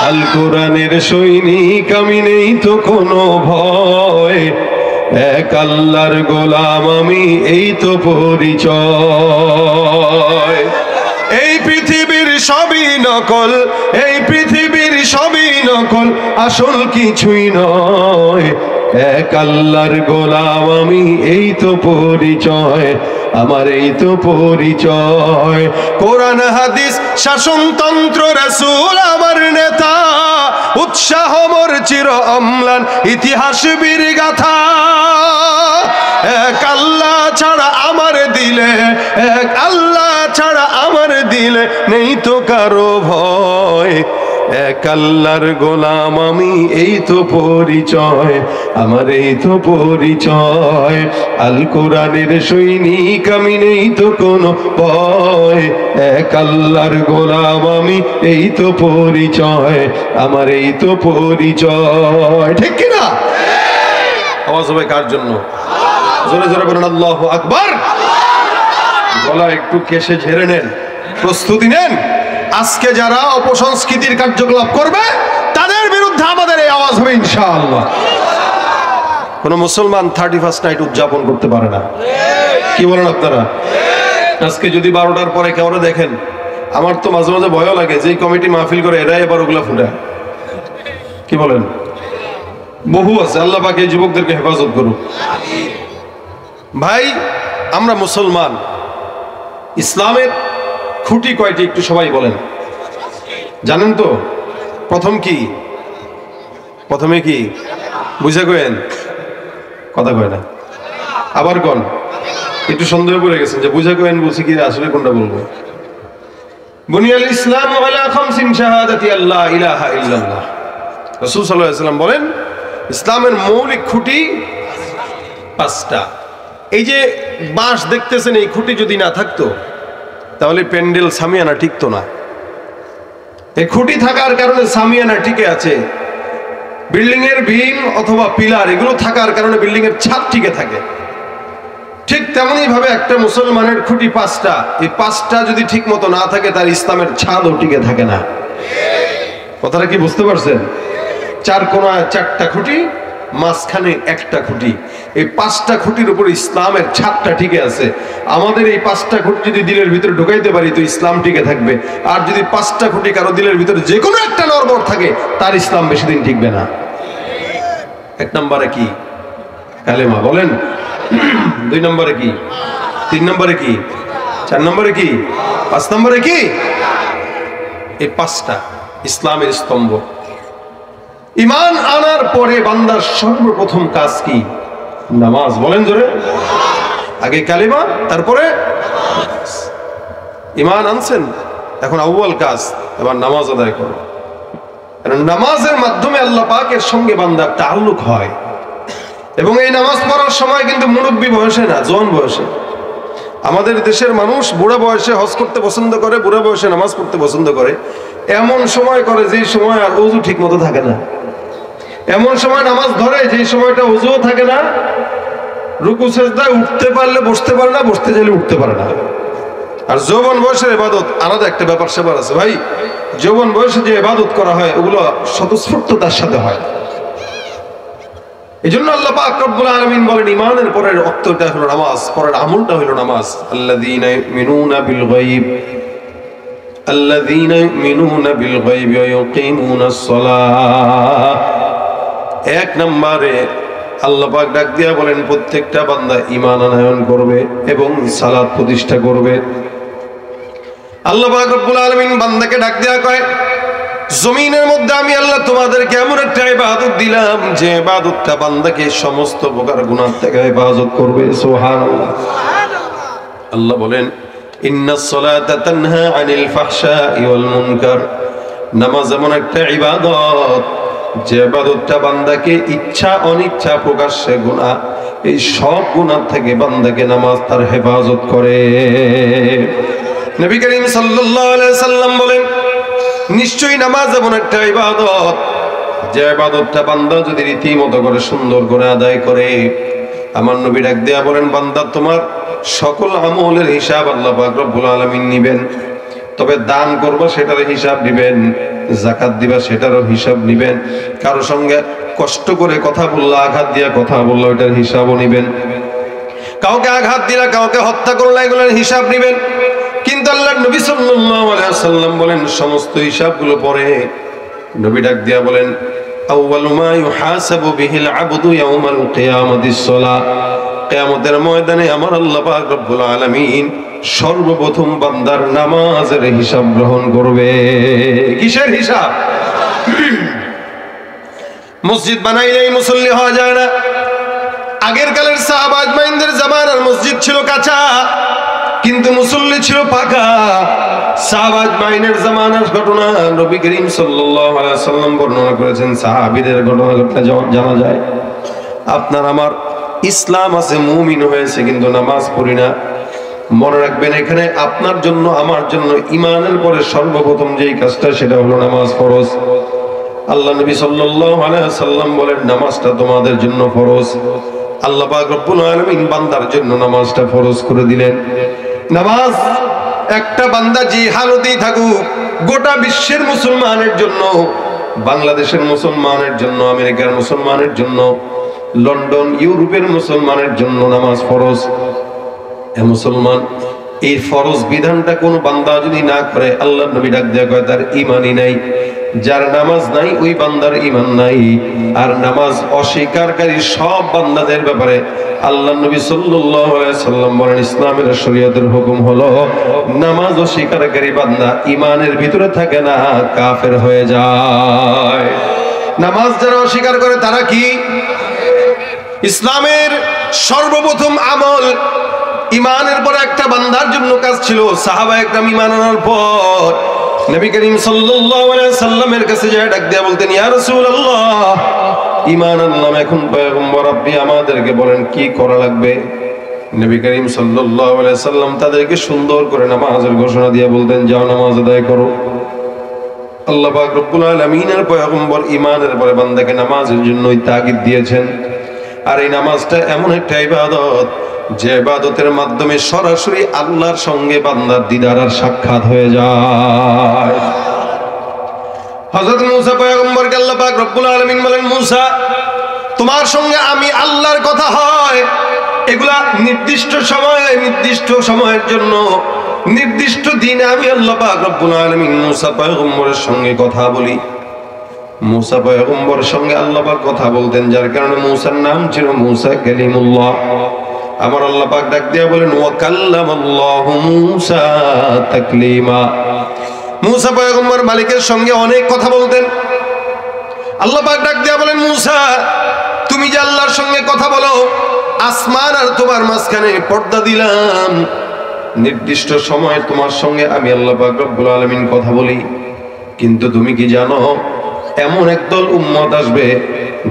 আল কোরআনের সৈনিক আমি, নেই তো কোনো ভয়, এক আল্লাহর গোলাম আমি, এই তো পরিচয়। এই পৃথিবীর সবই নকল, এই পৃথিবীর সবই নকল, আসল কিছুই নয়, এক আল্লাহর গোলাম আমি, এই তো পরিচয় আমার, এই তো পরিচয়। কোরআন হাদিস শাসনতন্ত্র রাসূল আমার নেতা, উৎসাহ মোর চির অম্লান ইতিহাস বীর গাথা। এক আল্লাহ ছাড়া আমার দিলে, এক আল্লাহ ছাড়া আমার দিলে নেই তো কারো ভয়, এক আল্লাহর গোলাম আমি, এই তো পরিচয় আমার, এই তো পরিচয়। আল কোরআনের সৈনিক আমি, নেই তো কোনো ভয়, এক আল্লাহর গোলাম আমি, এই তো পরিচয় আমার, এই তো পরিচয়। ঠিক কিনা? আওয়াজ হবে কার জন্য? জোরে জোরে বলেন আল্লাহু আকবার। গলা একটু কেশে ঝেড়ে নেন, প্রস্তুতি নেন। আজকে যারা অপসংস্কৃতির কার্যকলাপ করবে তাদের বিরুদ্ধে আমাদের এই আওয়াজ হবে ইনশাআল্লাহ। কোন মুসলমান 31st নাইট উদযাপন করতে পারে না, কি বলেন আপনারা? আজকে যদি 12টার পরে কেউ দেখেন, আমার তো মাঝে মাঝে ভয় লাগে, যে কমিটি মাহফিল করে এরাই এবার ওগুলা ফুটায়, কি বলেন? বহু আছে, আল্লাহ পাক এই যুবকদেরকে হেফাজত করুক। ভাই, আমরা মুসলমান, ইসলামের খুঁটি কয়টি একটু সবাই বলেন, জানেন তো? প্রথম কি? প্রথমে কি বুঝা কয়েন? কথা কয় না, আবার কোন? একটু সন্দেহ করে গেছেন যে বুঝা কয়েন বলছি কি, আসলে কোনটা বলবো? বুনিয়াল ইসলাম আলা খামসিন শাহাদাতি আল্লাহ ইলাহা ইল্লাল্লাহ। রাসূল সাল্লাল্লাহু আলাইহি ওয়াসাল্লাম বলেন, ইসলামের মৌলিক খুঁটি 5টা। এই যে বাঁশ দেখতেছেন, এই খুঁটি যদি না থাকতো তাহলে প্যান্ডেল সামিয়ানা টিকতো না। এই খুঁটি থাকার কারণে সামিয়ানা টিকে আছে। বিল্ডিং এর বিম অথবা পিলার এগুলো থাকার কারণে বিল্ডিং এর ছাদ টিকে থাকে। ঠিক তেমনি ভাবে একটা মুসলমানের খুঁটি 5টা, এই 5টা যদি ঠিক মতো না থাকে তার ইসলামের ছাদও টিকে থাকে না। কথাটা কি বুঝতে পারছেন? 4 কোণায় 4টা খুঁটি, মাঝখানে একটা খুঁটি, এই 5টা খুঁটির উপর ইসলামের ছাদটা টিকে আছে। আমাদের এই 5টা খুঁটি যদি দিলের ভিতরে ঢুকাইতে পারি তো ইসলাম টিকে থাকবে, আর যদি 5টা খুঁটি কারো দিলের ভিতরে যে কোনো একটা নড়বড় থাকে তার ইসলাম বেশি দিন টিকবে না। 1 নম্বরে কি? কালেমা বলেন। 2 নম্বরে কি? 3 নম্বরে কি? 4 নম্বরে কি? 5 নম্বরে কি? এই 5টা ইসলামের স্তম্ভ। ঈমান আনার পরে বান্দার সর্বপ্রথম কাজ কি? নামাজ। বলেন জোরে। আগে কালিমা, তারপরে ঈমান আনছেন, এখন আউয়াল কাজ এবার নামাজ আদায় করো। কারণ নামাজের মাধ্যমে আল্লাহ পাকের সঙ্গে বান্দার তাআল্লুক হয়। এবং এই নামাজ পড়ার সময় কিন্তু মুরব্বী বয়সে না, জোয়ান বয়সে। আমাদের দেশের মানুষ বুড়া বয়সে হজ করতে পছন্দ করে, বুড়া বয়সে নামাজ পড়তে পছন্দ করে। এমন সময় করে যে সময় আর ওযু ঠিক মতো থাকে না, এমন সময় নামাজ ধরে যে সময়টা ওযুও থাকে না, রুকু সিজদায় উঠতে পারলে বসতে পারে না, বসতে চাইলে উঠতে পারে না। আর যৌবন বয়সের ইবাদত আলাদা একটা ব্যাপার সেবার আছে ভাই। যৌবন বয়সে যে ইবাদত করা হয় ওগুলো স্বতঃস্ফূর্ততার সাথে হয়। এই জন্য আল্লাহ পাক রব্বুল আলামিন বলেন, ঈমানের পরের অক্তটা হলো নামাজ, পরের আমলটা হলো নামাজ। আল্লাযীনা ইউমিনুনা বিল গায়ব, আল্লাযীনা ইউমিনুনা বিল গায়ব ওয়া ইউকিমুনাস সালাহ। 1 নম্বরে আল্লাহ পাক ডাক দিয়া বলেন, প্রত্যেকটা বান্দা ঈমান আনয়ন করবে এবং সালাত প্রতিষ্ঠা করবে। আল্লাহ পাক রব্বুল আলামিন বান্দাকে ডাক দিয়া কয়, জমিনের মধ্যে আমি আল্লাহ তোমাদেরকে এমন একটা ইবাদত দিলাম যে ইবাদতটা বান্দাকে সমস্ত প্রকার গুনাহ থেকে হেফাজত করবে। সুবহানাল্লাহ। আল্লাহ বলেন, ইন্নাস সালাতা তানহা আনিল ফাহশাই ওয়াল মুনকার। নামাজ এমন একটা ইবাদত যে ইবাদতটা বান্দাকে ইচ্ছা অনিচ্ছা প্রকাশ্যে গুনাহ, এই সব গুনাহ থেকে বান্দাকে নামাজ তার হেফাজত করে। নবী করিম সাল্লাল্লাহু আলাইহি সাল্লাম বলেন, নিশ্চয়ই নামাজ এমন একটা ইবাদত যে ইবাদতটা বান্দা যদি রীতিমতো করে সুন্দর করে আদায় করে, আমার নবী ডাক দেয়া বলেন, বান্দা তোমার সকল আমলের হিসাব আল্লাহ পাক রব্বুল আলামিন নেবেন। তবে দান করবা সেটার হিসাব দিবেন, যাকাত দিবা সেটারও হিসাব নিবেন। কারো সঙ্গে কষ্ট করে কথা বললা, আঘাত দিয়া কথা বললা, ওইটার হিসাবও নিবেন। কাউকে আঘাত দিলা, কাউকে হত্যা করলা, এগুলোর হিসাব নিবেন। কিন্তু আল্লাহর নবী সাল্লাল্লাহু আলাইহি ওয়াসাল্লাম বলেন সমস্ত হিসাবগুলো পরে নবী ডাক দিয়া বলেন আউয়ালু মা ইউহাসাবু বিহিল আবদু ইয়াউমাল কিয়ামাতিস সালাহ। কিয়ামতের ময়দানে আমার আল্লাহ পাক রব্বুল আলামিন সর্বপ্রথম বান্দার নামাজের হিসাব গ্রহণ করবে। কিসের হিসাব? মসজিদ বানাইলেই মুসল্লি হওয়া যায় না। আগের কালের সাহাবা আজমাইনদের জামানার মসজিদ ছিল কাঁচা, কিন্তু মুসল্লি ছিল পাকা। সাহাবা আজমাইনের জামানার ঘটনা নবী করিম সাল্লাল্লাহু আলাইহি ওয়াসাল্লাম বর্ণনা করেছেন, সাহাবীদের ঘটনা জানা যায়। আপনার আমার ইসলাম আছে, মুমিন হয়েছে, কিন্তু নামাজ পড়ি না। মনে রাখবেন, এখানে আপনার জন্য আমার জন্য ঈমানের পরে সর্বপ্রথম যেই কাজটা সেটা হলো নামাজ ফরজ। আল্লাহ নবী সাল্লাল্লাহু আলাইহি ওয়াসাল্লাম বলেন নামাজটা তোমাদের জন্য ফরজ। আল্লাহ পাক রব্বুল আলামিন বান্দার জন্য নামাজটা ফরজ করে দিলেন। নামাজ একটা বান্দা যে হালতেই থাকুক, গোটা বিশ্বের মুসলমানের জন্য, বাংলাদেশের মুসলমানের জন্য, আমেরিকার মুসলমানের জন্য, লন্ডন ইউরোপের মুসলমানের জন্য নামাজ ফরজ। এ মুসলমান, এই ফরজ বিধানটা কোন বান্দা যদি না করে, আল্লাহ নবী ডাক দেয়া কয় তার ঈমানই নাই। যার নামাজ নাই ওই বান্দার ঈমান নাই। আর নামাজ অস্বীকারী সব বান্দাদের ব্যাপারে আল্লাহ নবী সাল্লাল্লাহু আলাইহি সাল্লাম বলেন ইসলামের শরীয়তের হুকুম হলো নামাজ অস্বীকারী বান্দা ঈমানের ভিতরে থাকে না, কাফের হয়ে যায়। নামাজ যারা অস্বীকার করে তারা কি? ইসলামের সর্বপ্রথম আমল ঈমানের পরে একটা বান্দার জন্য কাজ ছিল। সাহাবায়ে কেরাম ঈমান আনার পর নবী করিম সাল্লাল্লাহু আলাইহি সাল্লামের কাছে যায় ডাক দিয়া বলতেন, ইয়া রাসূলুল্লাহ, ঈমান আনলাম, এখন পয়গম্বর আপনি আমাদেরকে বলেন কি করা লাগবে। নবী করিম সাল্লাল্লাহু আলাইহি সাল্লাম তাদেরকে সুন্দর করে নামাজের ঘোষণা দিয়ে বলতেন, যাও নামাজ আদায় করো। আল্লাহ পাক রব্বুল আলামিনের পয়গম্বর ঈমানের পরে বান্দাকে নামাজের জন্যই তাগিদ দিয়েছেন। আর এই নামাজটা এমন একটা ইবাদত যে ইবাদতের মাধ্যমে সরাসরি আল্লাহর সঙ্গে বান্দার দিদার আর সাক্ষাৎ হয়ে যায়। হযরত মুসা পয়গম্বরকে আল্লাহ পাক রব্বুল আলামিন বলেন, মুসা, তোমার সঙ্গে আমি আল্লাহর কথা হয়, এগুলা নির্দিষ্ট সময়ে, নির্দিষ্ট সময়ের জন্য, নির্দিষ্ট দিনে আমি আল্লাহ পাক রব্বুল আলামিন মুসা পয়গম্বরের সঙ্গে কথা বলি। মুসা পয়গম্বরের সঙ্গে আল্লাহ পাক কথা বলতেন, যার কারণে মুসার নাম ছিল মুসা কালিমুল্লাহ। আমার আল্লাহ পাক ডাক দিয়া বলেন, ওয়া কাল্লামাল্লাহু মুসা তাকলিমা। মুসা পয়গম্বর মালিকের সঙ্গে অনেক কথা বলতেন। আল্লাহ পাক ডাক দিয়া বলেন, মুসা, তুমি যে আল্লাহর সঙ্গে কথা বলো, আসমান আর তোমার মাঝখানে পর্দা দিলাম, নির্দিষ্ট সময় তোমার সঙ্গে আমি আল্লাহ পাক রব্বুল আলামিন কথা বলি। কিন্তু তুমি কি জানো, এমন একদল উম্মত আসবে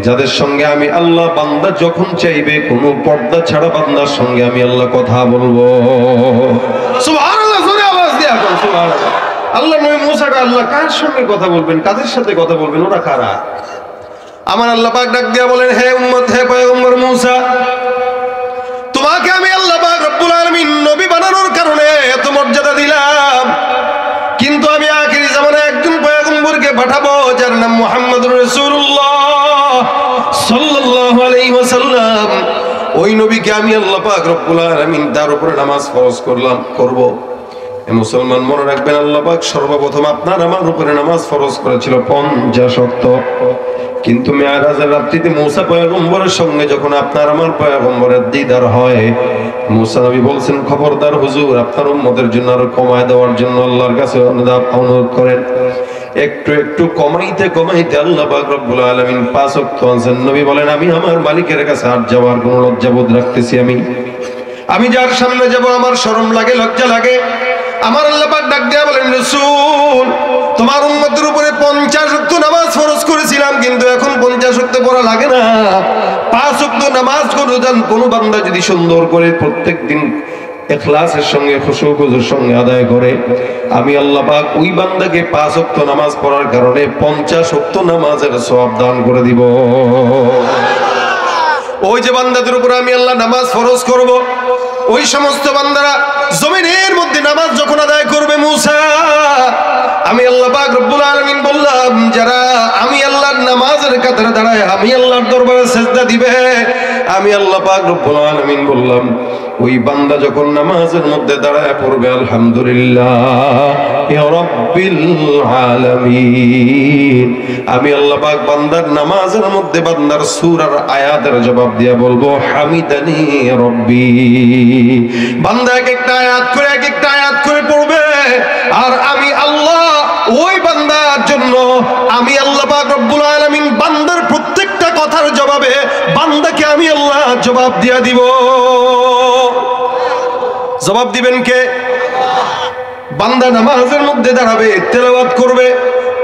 যাদের সঙ্গে আমি আল্লাহ, বান্দা যখন চাইবে কোনো পর্দা ছাড়া বান্দার সঙ্গে আমি আল্লাহ কথা বলবো। সুবহানাল্লাহ, জোরে আওয়াজ দিয়া বল সুবহানাল্লাহ। আল্লাহ নবী মুসাকে আল্লাহ কার সঙ্গে কথা বলবেন, কাদের সাথে কথা বলবেন, ওরা কারা? আমার আল্লাহ পাক ডাক দিয়া বলেন, হে উম্মত, হে পয়গম্বর মুসা, তোমাকে আমি আল্লাহ পাক রব্বুল আলামিন নবী বানানোর কারণে এত মর্যাদা দিলাম, কিন্তু আমি আখিরি জামানায় একজন পয়গম্বরকে পাঠাবো যার নাম মুহাম্মদুর রাসূলুল্লাহ সাল্লাল্লাহু আলাইহি ওয়াসাল্লাম। ওই নবীকে আমি আল্লাহ পাক রব্বুল আলামিন তার উপরে নামাজ ফরজ করব। মুসলমান, মনে রাখবেন, আল্লাহ পাক সর্বপ্রথম আপনার আমার উপরে নামাজ ফরজ করেছিল 50 ওয়াক্ত। কিন্তু মেরাজের রাত্রিতে মুসা পয়গম্বরের সঙ্গে যখন আপনার আমার পয়গম্বরের দিদার হয়, মুসা নবী বলছেন, খবরদার হুজুর, আপনার উম্মতের জন্য আরো কমায় দেওয়ার জন্য আল্লাহর কাছে অনুরোধ করেন। একটু একটু কমাইতে কমাইতে আল্লাহ পাক রব্বুল আলামিন 5 ওয়াক্ত আনছেন। নবী বলেন, আমি আমার মালিকের কাছে আর যাওয়ার কোনো লজ্জাবোধ রাখতেছি। আমি যার সামনে যাব আমার শরম লাগে, লজ্জা লাগে। আমার আল্লাহ পাক ডাক দিয়া বলেন, রাসূল, তোমার উম্মতের উপরে 50 ওয়াক্ত নামাজ ফরজ করেছিলাম, কিন্তু এখন 50 ওয়াক্ত পড়া লাগে না, 5 ওয়াক্ত নামাজ করে যান। কোন বান্দা যদি সুন্দর করে প্রত্যেকদিন ইখলাসের সঙ্গে, খুশুর সঙ্গে আদায় করে, আমি আল্লাহ পাক ওই বান্দাকে 5 ওয়াক্ত নামাজ পড়ার কারণে 50 ওয়াক্ত নামাজের সওয়াব দান করে দিব। ওই যে বান্দাদের উপর আমি আল্লাহ নামাজ ফরজ করব, ওই সমস্ত বান্দারা জমিনের মধ্যে নামাজ যখন আদায় করবে, মুসা আমি আল্লাহ পাক রব্বুল আলামিন বললাম যারা আমি আল্লাহর নামাজের কাতারে দাঁড়ায় আমি আল্লাহর দরবারে সিজদা দিবে, আমি আল্লাহ পাক রব্বুল আলামিন বললাম ওই বান্দা যখন নামাজের মধ্যে দাঁড়ায় পড়বে আলহামদুলিল্লাহ রাব্বিল আলামিন, আমি আল্লাহ পাক বান্দার নামাজের মধ্যে বান্দার সূরার আয়াতের জবাব দিয়া বলবো হামিদানি রব্বি। বান্দা এক একটা আয়াত করে পড়বে, আর আমি আল্লাহ ওই বান্দার জন্য আমি আল্লাহ পাক রব্বুল আলামিন বান্দার প্রত্যেকটা কথার জবাবে বান্দাকে আমি আল্লাহ জবাব দিয়া দিব। জবাব দিবেন কে? বান্দা নামাজের মধ্যে দাঁড়াবে, তেলাওয়াত করবে,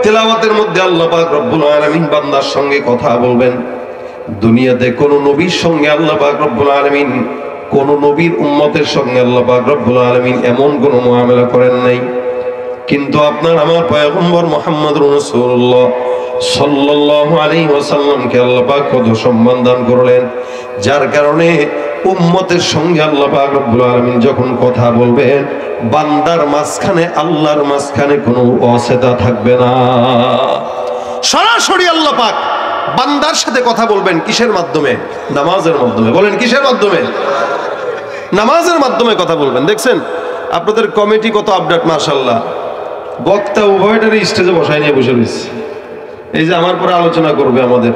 তেলাওয়াতের মধ্যে আল্লাহ পাক রব্বুল আলামিন বান্দার সঙ্গে কথা বলবেন। দুনিয়াতে কোন নবীর সঙ্গে আল্লাহ পাক রব্বুল আলামিন, কোন নবীর উম্মতের সঙ্গে আল্লাহ পাক রব্বুল আলামিন এমন কোন মুআমালা করেন নাই, কিন্তু আপনার আমার পয়গম্বর মুহাম্মদুর রাসূলুল্লাহ সাল্লাল্লাহু আলাইহি ওয়াসাল্লামকে আল্লাহ পাক কত সম্মান দান করলেন, যার কারণে উম্মতের সঙ্গে আল্লাহ পাক রব্বুল আলামিন যখন কথা বলবেন বান্দার মাঝখানে আল্লাহর মাঝখানে কোনো অসেতা থাকবে না। সরাসরি আল্লাহ পাক বান্দার সাথে কথা বলবেন কিসের মাধ্যমে? নামাজের মাধ্যমে। বলেন কিসের মাধ্যমে? নামাজের মাধ্যমে কথা বলবেন। দেখছেন আপনাদের কমিটি কত আপডেট, মাশাআল্লাহ। বক্তা উভয়টারই স্টেজে বসায় নিয়ে বসে রয়েছে। এই যে আমার পরে আলোচনা করবে আমাদের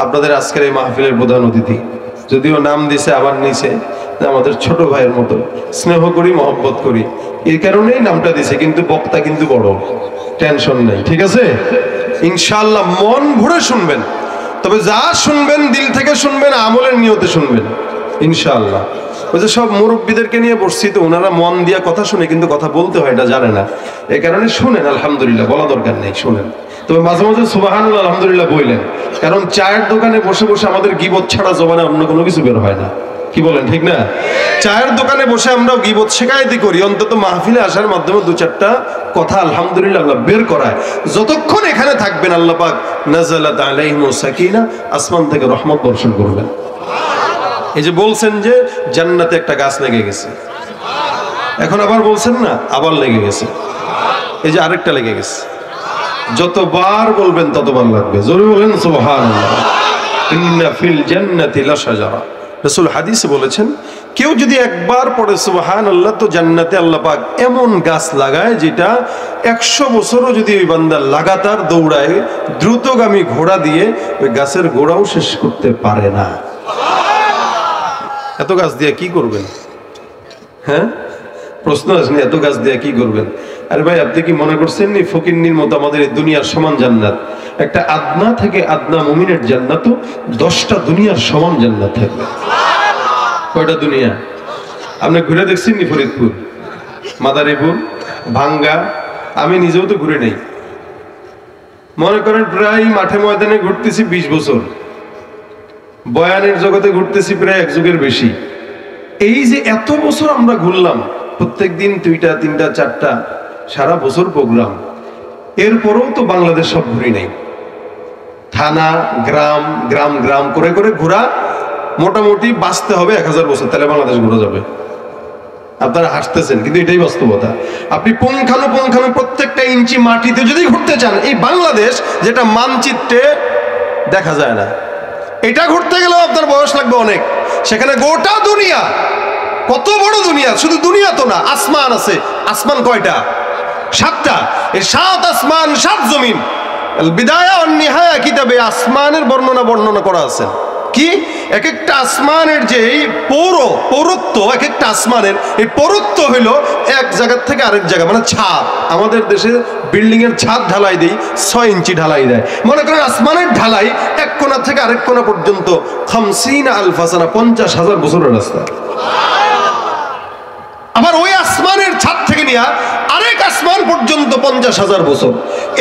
আপনাদের আজকের এই মাহফিলের প্রধান অতিথি, যদিও নাম দিছে আবার নিচে, আমাদের ছোট ভাইয়ের মতো স্নেহ করি, মহব্বত করি, এই কারণেই নামটা দিছে, কিন্তু বক্তা কিন্তু বড়, টেনশন নেই, ঠিক আছে? ইনশাআল্লাহ মন ভরে শুনবেন, তবে যা শুনবেন দিল থেকে শুনবেন, আমলের নিয়তে শুনবেন ইনশাআল্লাহ। ওই যে সব মুরব্বীদেরকে নিয়ে বসছি তো, ওনারা মন দিয়া কথা শুনে কিন্তু কথা বলতে হয় এটা জানে না, এই কারণে শুনেন আলহামদুলিল্লাহ, বলা দরকার নেই, শুনেন। তবে মাঝে মাঝে সুবহানাল্লাহ আলহামদুলিল্লাহ বললেন, কারণ চায়ের দোকানে বসে বসে আমাদের গীবত ছাড়া জবানে অন্য কোনো কিছু বের হয় না, কি বলেন ঠিক না? চায়ের দোকানে বসে আমরাও গীবত শেখায়তি করি, অন্তত মাহফিলে আসার মাধ্যমে দু চারটা কথা আলহামদুলিল্লাহ আল্লাহ বের করায়। যতক্ষণ এখানে থাকবেন আল্লাহ পাক নাযালাত আলাইহিমুস সাকিনা, আসমান থেকে রহমত বর্ষণ করবেন। এই যে বলছেন যে জান্নাতে একটা গাছ লেগে গেছে, এখন আবার বলছেন না আবার লেগে গেছে, এই যে আরেকটা লেগে গেছে, যতবার বলবেন ততবার লাগবে। জোরে বলেন সুবহানাল্লাহ। ইন্না ফিল জান্নাতি লাশাজারা, রাসূল হাদিসে বলেছেন কেউ যদি একবার পড়ে সুবহানাল্লাহ তো জান্নাতে আল্লাহ পাক এমন গাছ লাগায় যেটা 100 বছরও যদি ওই বান্দা লাগাতার দৌড়ায় দ্রুতগামী ঘোড়া দিয়ে ওই গাছের গোড়াও শেষ করতে পারে না। এত গাছ দিয়ে কি করবেন? হ্যাঁ, প্রশ্ন আসেনি এত গাছ দিয়ে কি করবেন? আরে ভাই আপনি কি মনে করছেন নি ফকিন্নির মতো আমাদের এই দুনিয়ার সমান জান্নাত? একটা আদনা থেকে আদনা মুমিনের জান্নাতও 10টা দুনিয়ার সমান জান্নাত থাকবে। কয়টা দুনিয়া? আপনি ঘুরে দেখছেন নি? ফরিদপুর, মাদারীপুর, ভাঙ্গা, আমি নিজেও তো ঘুরে নেই। মনে করেন প্রায় মাঠে ময়দানে ঘুরতেছি 20 বছর, বয়ানের জগতে ঘুরতেছি প্রায় 1 যুগের বেশি। এই যে এত বছর আমরা ঘুরলাম, প্রত্যেক দিন 2টা 3টা 4টা সারা বছর প্রোগ্রাম, এরপরেও তো বাংলাদেশ সব ঘুরি নাই। থানা গ্রাম গ্রাম গ্রাম করে করে ঘোরা, মোটামুটি বাঁচতে হবে 1000 বছর, তাহলে বাংলাদেশ ঘোরা যাবে। আপনারা হাসতেছেন কিন্তু এটাই বাস্তবতা। আপনি পুঙ্খানু প্রত্যেকটা ইঞ্চি মাটিতে যদি ঘুরতে চান, এই বাংলাদেশ যেটা মানচিত্রে দেখা যায় না, এটা ঘুরতে গেলেও আপনার বয়স লাগবে অনেক। সেখানে গোটা দুনিয়া, কত বড় দুনিয়া, শুধু দুনিয়া তো না, আসমান আছে। আসমান কয়টা? 7টা। এই 7 আসমান 7 জমিন, বিদায়া ওয়ান নিহায়া কিতাবে আসমানের বর্ণনা করা আছে। কি এক একটা আসমানের যে পৌরত্ব, এক একটা আসমানের এই পৌরত্ব হইলো এক জায়গার থেকে আরেক জায়গা, মানে ছাদ। আমাদের দেশে বিল্ডিং এর ছাদ ঢালাই দেই 6 ইঞ্চি ঢালাই দেয়। মনে করেন আসমানের ঢালাই এক কোণা থেকে আরেক কোণা পর্যন্ত 50 আলফা সানা, 50,000 বছরের রাস্তা। আবার ওই আসমানের ছাদ থেকে নিয়ে আরেক আসমান পর্যন্ত 50,000 বছর।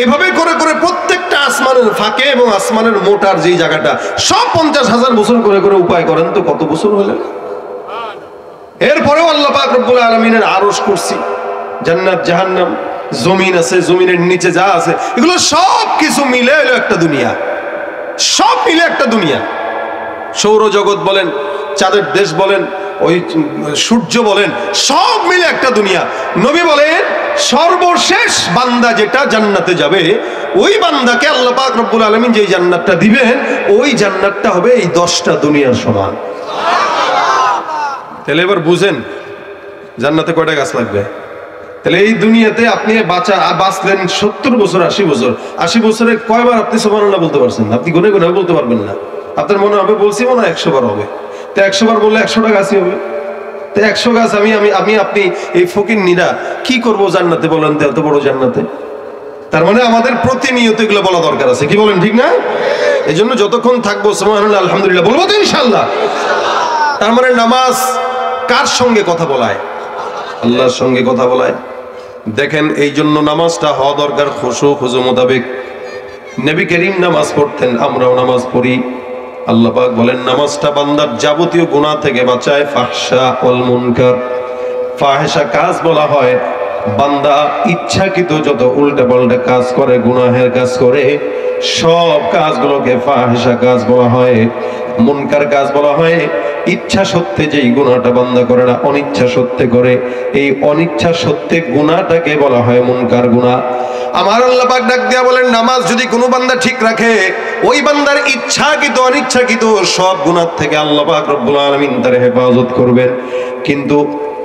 এভাবে করে করে প্রত্যেকটা আসমানের ফাঁকে এবং আসমানের মোটার যেই জায়গাটা সব 50,000 বছর করে করে উপায় করেন তো কত বছর হলে। এরপরেও আল্লাহ পাক রব্বুল আলামিনের আরশ কুরসি, জান্নাত জাহান্নাম, জমিন আছে, জমিনের নিচে যা আছে, এগুলো সব কিছু মিলে হলো একটা দুনিয়া, সব মিলে একটা দুনিয়া। সৌরজগৎ বলেন, চাঁদের দেশ বলেন, ওই সূর্য বলেন, সব মিলে একটা দুনিয়া। নবী বলেন সর্বশেষ বান্দা যেটা জান্নাতে যাবে, ওই বান্দাকে আল্লাহ পাক রব্বুল আলামিন যেই জান্নাতটা দিবেন, ওই জান্নাতটা হবে এই 10টা দুনিয়ার সমান। তাহলে এবার বুঝেন জান্নাতে কয়টা গাছ লাগবে। তাহলে এই দুনিয়াতে আপনি বাঁচলেন 70 বছর, 80 বছর, 80 বছরে কয়বার আপনি সুবহানাল্লাহ বলতে পারছেন? আপনি গুনে গুনে বলতে পারবেন না। আপনার মনে হবে বলছি মনে হয় 100 বার হবে। তো 100 বার বললে 100টা গাছই হবে। তো 100 গাছ আপনি এই ফকিন্নিরা কি করবো জান্নাতে বলেন তো, এত বড় জান্নাতে? তার মানে আমাদের প্রতিনিয়ত এগুলো বলা দরকার আছে, কি বলেন ঠিক না? এই জন্য যতক্ষণ থাকবো সুবহানাল্লাহ আলহামদুলিল্লাহ বলবো তো ইনশাআল্লাহ। তার মানে নামাজ কার সঙ্গে কথা বলায়? আল্লাহর সঙ্গে কথা বলায়। দেখেন এই জন্য নামাজটা হওয়া দরকার খুশু মোতাবেক। নবী করিম নামাজ পড়তেন, আমরাও নামাজ পড়ি। আল্লাহ পাক বলেন নামাজটা বান্দার যাবতীয় গুনাহ থেকে বাঁচায়। ফাহশা ওয়াল মুনকার, ফাহিশা কাজ বলা হয় বান্দা ইচ্ছাকৃত যত উল্টাপাল্টা কাজ করে, গুনাহের কাজ করে, সব কাজগুলোকে ফাহিশা কাজ বলা হয়। মুনকার কাজ বলা হয় ইচ্ছা সত্ত্বে যেই গুনাহটা বান্দা করে না, অনিচ্ছা সত্ত্বে করে, এই অনিচ্ছা সত্ত্বে গুনাহটাকে বলা হয় মুনকার গুনাহ। আমার আল্লাহ পাক ডাক দিয়া বলেন নামাজ যদি কোনো বান্দা ঠিক রাখে, ওই বান্দার ইচ্ছাকৃত অনিচ্ছাকৃত সব গুনাহ থেকে আল্লাহ পাক রব্বুল আলামিন তার হেফাজত করবেন। কিন্তু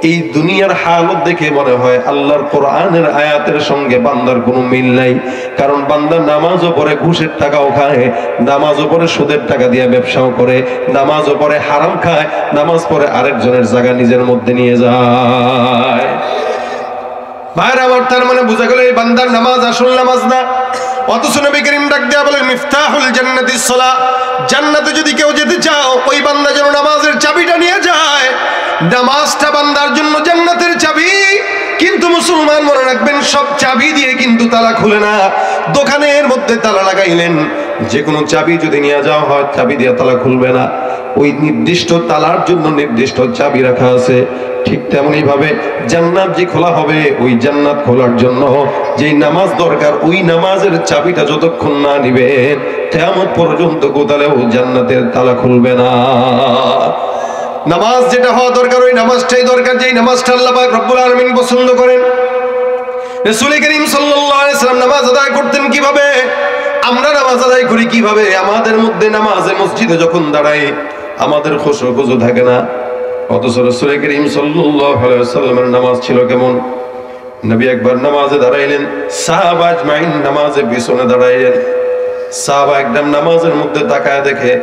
এই দুনিয়ার হালত দেখে মনে হয় আল্লাহর কোরআনের আয়াতের সঙ্গে বান্দার কোনো মিল নাই। কারণ বান্দা নামাজও পড়ে, ঘুষের টাকাও খায়, নামাজও পড়ে সুদের টাকা দিয়ে ব্যবসাও করে, নামাজও পড়ে হারাম খায়, নামাজ পড়ে আরেকজনের জায়গা নিজের মধ্যে নিয়ে যায়। ভাইরা আমার, তার মানে বোঝা গেল এই বান্দার নামাজ আসল নামাজ না। অথচ নবী করিম ডাক দেয়া বলেন মিফতাহুল জান্নাতিস সালাহ, জান্নাতে যদি কেউ যেতে চাও ওই বান্দা যেন নামাজের চাবিটা নিয়ে যায়। নামাজটা বান্দার জন্য জান্নাতের চাবি। কিন্তু মুসলমান মনে রাখবেন সব চাবি দিয়ে কিন্তু তালা খুলে না। দোকানের মধ্যে তালা লাগাইলেন, যে কোনো চাবি যদি নিয়ে যাওয়া হয় চাবি দিয়ে তালা খুলবে না। ওই নির্দিষ্ট তালার জন্য নির্দিষ্ট চাবি রাখা আছে। ঠিক তেমনি ভাবে জান্নাত যে খোলা হবে, ওই জান্নাত খোলার জন্য যেই নামাজ দরকার, ওই নামাজের চাবিটা যতক্ষণ না নিবেন কিয়ামত পর্যন্ত কোথাও জান্নাতের তালা খুলবে না। নামাজ যেটা হওয়া দরকার ওই নামাজটাই দরকার, যেই নামাজটা আল্লাহ পাক রব্বুল আলামিন পছন্দ করেন। রাসূল করিম সাল্লাল্লাহু আলাইহি ওয়াসাল্লাম নামাজ আদায় করতেন কিভাবে, আমরা নামাজ আদায় করি কিভাবে? আমাদের মধ্যে নামাজে মসজিদে যখন দাঁড়াই আমাদের খুশু খুজু থাকে না। অথচ রাসূল করিম সাল্লাল্লাহু আলাইহি ওয়াসাল্লামের নামাজ ছিল কেমন? নবী একবার নামাজে দাঁড়াইলেন, সাহাবা আজমাইন নামাজে পিছনে দাঁড়াইলেন। সাহাবা একদম নামাজের মধ্যে তাকায় দেখে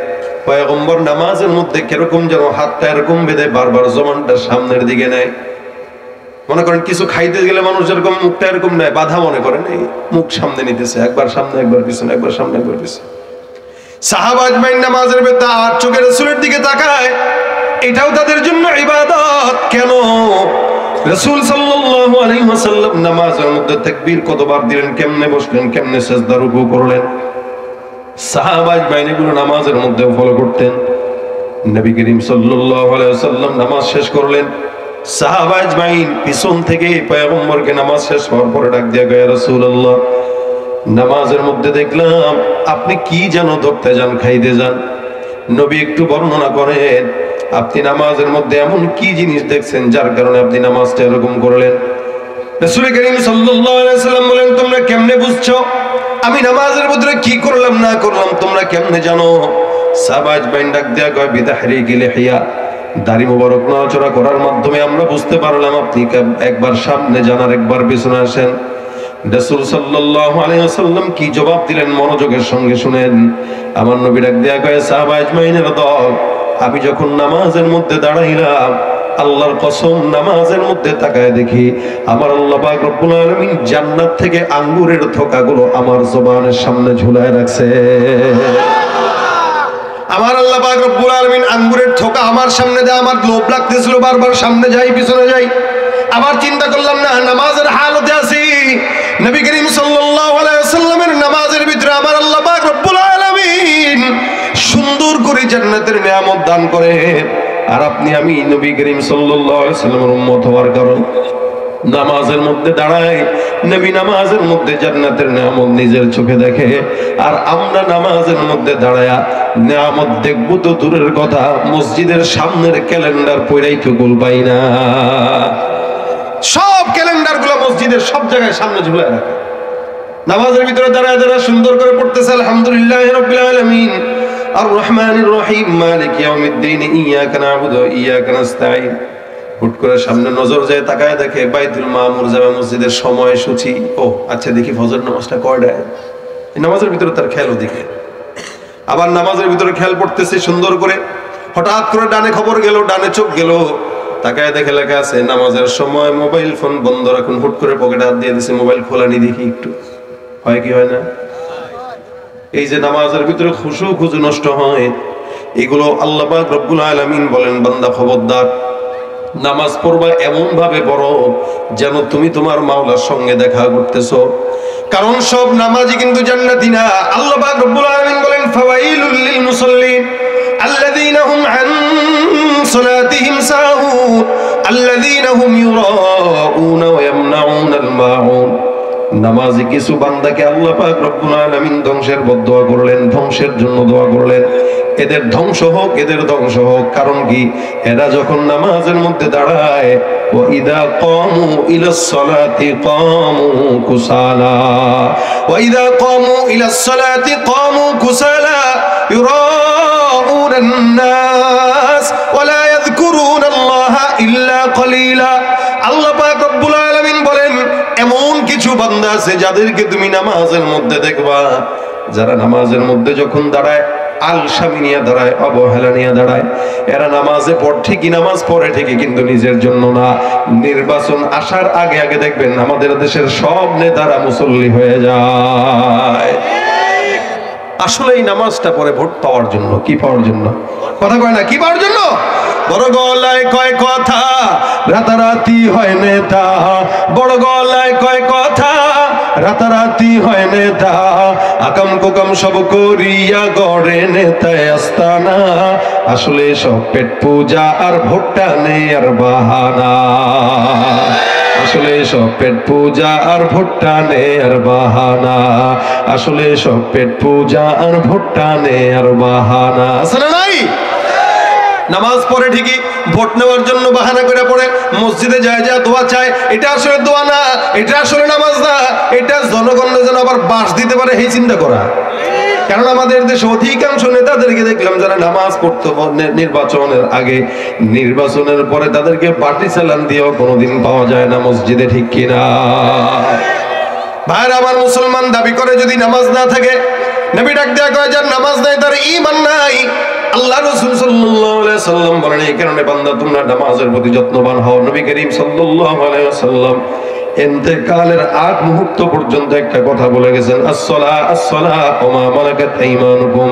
পয়গম্বর নামাজের মধ্যে কিরকম যেন হাতটা এরকম বেঁধে বারবার জমানটা সামনের দিকে নেয়। মনে করেন কিছু খাইতে গেলে মানুষ যেরকম মুখটা এরকম নেয়, বাধা মনে করেন, এই মুখ সামনে নিতেছে, একবার সামনে একবার পিছনে, একবার সামনে একবার পিছনে। সাহাবা আজমাইন নামাজের মধ্যে আর চোখে রাসূলের দিকে তাকায়, এটাও তাদের জন্য ইবাদত। কেন? রাসূল সাল্লাল্লাহু আলাইহি ওয়াসাল্লাম নামাজের মধ্যে তাকবীর কতবার দিলেন, কেমনে বসলেন, কেমনে সিজদা রুকু করলেন, সাহাবা আজমাইন এগুলো নামাজের মধ্যে ফলো করতেন। নবী করিম সাল্লাল্লাহু আলাইহি ওয়াসাল্লাম নামাজ শেষ করলেন, সাহাবা আজমাইন পিছন থেকে পয়গম্বরকে নামাজ শেষ হওয়ার পরে ডাক দিয়া গয়া রাসূলুল্লাহ, নামাজের মধ্যে দেখলাম আপনি কি যেন ধরতে যান, খাইতে যান। নবী একটু বর্ণনা করেন, আপনি নামাজের মধ্যে এমন কি জিনিস দেখছেন যার কারণে আপনি নামাজটা এরকম করলেন? রাসূল করিম সাল্লাল্লাহু আলাইহি ওয়াসাল্লাম বলেন, তোমরা কেমনে বুঝছো আমি নামাজের মধ্যে কি করলাম না করলাম, তোমরা কেমনে জানো? সাহাবা আজমাইন ডাক দেয়া কয় বিতাহরিকিল লিহিয়া, দাড়ি মোবারক নড়াচড়া করার মাধ্যমে আমরা বুঝতে পারলাম আপনি একবার সামনে যান আর একবার পিছনে আসেন। রাসূল সাল্লাল্লাহু আলাইহি ওয়াসাল্লাম কি জবাব দিলেন মনোযোগের সঙ্গে শুনেন। আমার নবী ডাক দেয়া কয়, সাহাবা আজমাইনের দল, আমি যখন নামাজের মধ্যে দাঁড়াইলাম, আল্লাহর কসম নামাজের মধ্যে তাকায় দেখি আমার আল্লাহ পাক রব্বুল আলামিন জান্নাত থেকে আঙ্গুরের থোকাগুলো আমার জবানের সামনে ঝুলায় রাখছে। আমার আল্লাহ পাক রব্বুল আলামিন আঙ্গুরের থোকা আমার সামনে দেয়, আমার লোভ লাগতেছিল, বারবার সামনে যাই পিছনে যাই। আবার চিন্তা করলাম না নামাজের হালতে আছি, নবী করিম সাল্লাল্লাহু আলাইহি ওয়াসাল্লামের নামাজের ভিতরে আমার আল্লাহ পাক রব্বুল আলামিন সুন্দর করে জান্নাতের নিয়ামত দান করে। আর আপনি আমি নবী করিম সাল্লাল্লাহু আলাইহি ওয়াসাল্লামের উম্মত হওয়ার কারণে নামাজের মধ্যে দাঁড়াই নবী নামাজের মধ্যে জান্নাতের নিয়ামত নিজের চোখে দেখে, আর আমরা নামাজের মধ্যে দাঁড়ায়া নিয়ামত দেখবো তো দূরের কথা, মসজিদের সামনের ক্যালেন্ডার পড়াই তো গোল পাই না। সব ক্যালেন্ডার গুলো মসজিদের সব জায়গায় সামনে ঝুলে রাখে, নামাজের ভিতরে দাঁড়ায় দাঁড়ায় সুন্দর করে পড়তেছে আলহামদুলিল্লাহি রাব্বিল আলামিন আর রহমানির রহিম মালিক ইয়াউমিদ্দিন ইয়্যাকা না'বুদু ওয়া ইয়্যাকা নাস্তাঈন। হুট করে সামনে নজর যায়, তাকায় দেখে বাইতুল মামুর জামে মসজিদের সময়সূচি। ও আচ্ছা, দেখি ফজর নামাজটা কয়টায়। এই নামাজের ভিতরে তার খেয়াল দিকে, আবার নামাজের ভিতরে খেয়াল পড়তেছে সুন্দর করে। হঠাৎ করে ডানে খবর গেল, ডানে চোখ গেল, তাকায় দেখে লেখা আছে নামাজের সময় মোবাইল ফোন বন্ধ রাখুন। হুট করে পকেটে হাত দিয়ে দিছে, মোবাইল খোলানি দেখি একটু, হয় কি হয় না? এই যে নামাজের ভিতরে খুশু নষ্ট হয়, এগুলো আল্লাহ পাক রব্বুল আলামিন বলেন, বান্দা খবরদার নামাজ পড়বা এমন ভাবে পড়ো যেন তুমি তোমার মাওলার সঙ্গে দেখা করতেছো, কারণ সব নামাজি কিন্তু জান্নাতি না। আল্লাহ পাক রব্বুল আলামিন বলেন, ফাওয়াইলুল লিল মুসাল্লিন আল্লাযীনা হুম আন সালাতিহিম সাহুন আল্লাযীনা হুম ইউরাউনা ওয়া ইয়ামনাউনাল মাউন। নামাজি কিছু বান্দাকে আল্লাহ পাক রব্বুল আলামিন ধ্বংসের বদদোয়া করলেন, ধ্বংসের জন্য দোয়া করলেন, এদের ধ্বংস হোক, এদের ধ্বংস হোক। কারণ কি? এরা যখন নামাজের মধ্যে দাঁড়ায়, ওয়া ইযা কামু ইলাস সালাতি কামু কুসালা, ওয়া ইযা কামু ইলাস সালাতি কামু কুসালা ইউরাউনান নাস ওয়া লা ইয়াযকুরুনাল্লাহা ইল্লা কলিলা। আল্লাহ পাক রব্বুল আলামিন বলেন, এমন কিছু বান্দা আছে যাদেরকে তুমি নামাজের মধ্যে দেখবা, যারা নামাজের মধ্যে যখন দাঁড়ায় আলসামি নিয়ে দাঁড়ায়, অবহেলা নিয়ে দাঁড়ায়। এরা নামাজে পড়ে ঠিকই, নামাজ পড়ে ঠিকই, কিন্তু নিজের জন্য না। নির্বাচন আসার আগে আগে দেখবেন আমাদের দেশের সব নেতারা মুসল্লি হয়ে যায়। আসলে এই নামাজটা পড়ে ভোট পাওয়ার জন্য। কি পাওয়ার জন্য? কথা কয় না, কি পাওয়ার জন্য? বড় গলায় কয় কথা, রাতারাতি হয় নেতা। বড় গলায় কয় কথা, রাতারাতি হয় নেতা। আকাম কুকাম সব করিয়া গড়ে নেতায় আস্তানা। আসলে সব পেট পূজা আর ভোটটা নেয়ার বাহানা। আসলে সব পেট পূজা আর ভোটটা নেয়ার বাহানা। আসলে সব পেট পূজা আর ভোটটা নেয়ার বাহানা। আছে না নাই? নামাজ পড়ে ঠিকই, ভোট নেওয়ার জন্য বাহানা করে পড়ে, মসজিদে যায় যা দোয়া চায়। এটা আসলে দোয়া না, এটা আসলে নামাজ না, এটা জনগণের যেন আবার বাস দিতে পারে এই চিন্তা করা। কারণ আমাদের দেশে অধিকাংশ নেতাদেরকে দেখলাম যারা নামাজ পড়তো নির্বাচনের আগে, নির্বাচনের পরে তাদেরকে পার্টি চালান দিয়েও কোনোদিন পাওয়া যায় না মসজিদে, ঠিক কিনা? ভাইরা আমার, মুসলমান দাবি করে যদি নামাজ না থাকে, নবী ডাক দেয়া কয় যার নামাজ নাই তার ঈমান নাই। আল্লাহ রাসূল সাল্লাল্লাহু আলাইহি ওয়াসাল্লাম বলেন, এই কারণে বান্দা তোমরা নামাজের প্রতি যত্নবান হও। নবী করিম সাল্লাল্লাহু আলাইহি ওয়াসাল্লাম ইন্তেকালের আগ মুহূর্ত পর্যন্ত একটা কথা বলে গেছেন, আসসালাহ আসসালাহ ওয়া মা মালাকাত আইমানুকুম।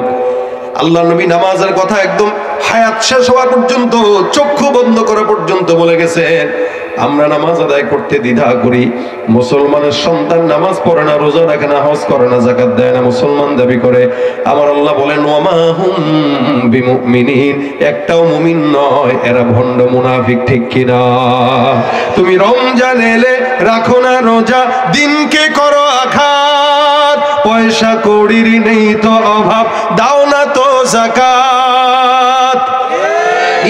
আল্লাহ নবী নামাজের কথা একদম হায়াত শেষ হওয়া পর্যন্ত, চক্ষু বন্ধ করা পর্যন্ত বলে গেছেন। আমরা নামাজ আদায় করতে দ্বিধা করি। মুসলমানের সন্তান নামাজ পড়ে না, রোজা রাখে না, হজ করে না, যাকাত দেয় না, মুসলমান দাবি করে। আমার আল্লাহ বলেন, ওয়ামা হুম বিমুমিনিন, একটাও মুমিন নয়, এরা ভণ্ড মুনাফিক, ঠিক কিনা? তুমি রমজান এলে রাখো না রোজা, দিনকে করো আঘাত, পয়সা কড়ির নেই তো অভাব, দাও না তো যাকাত।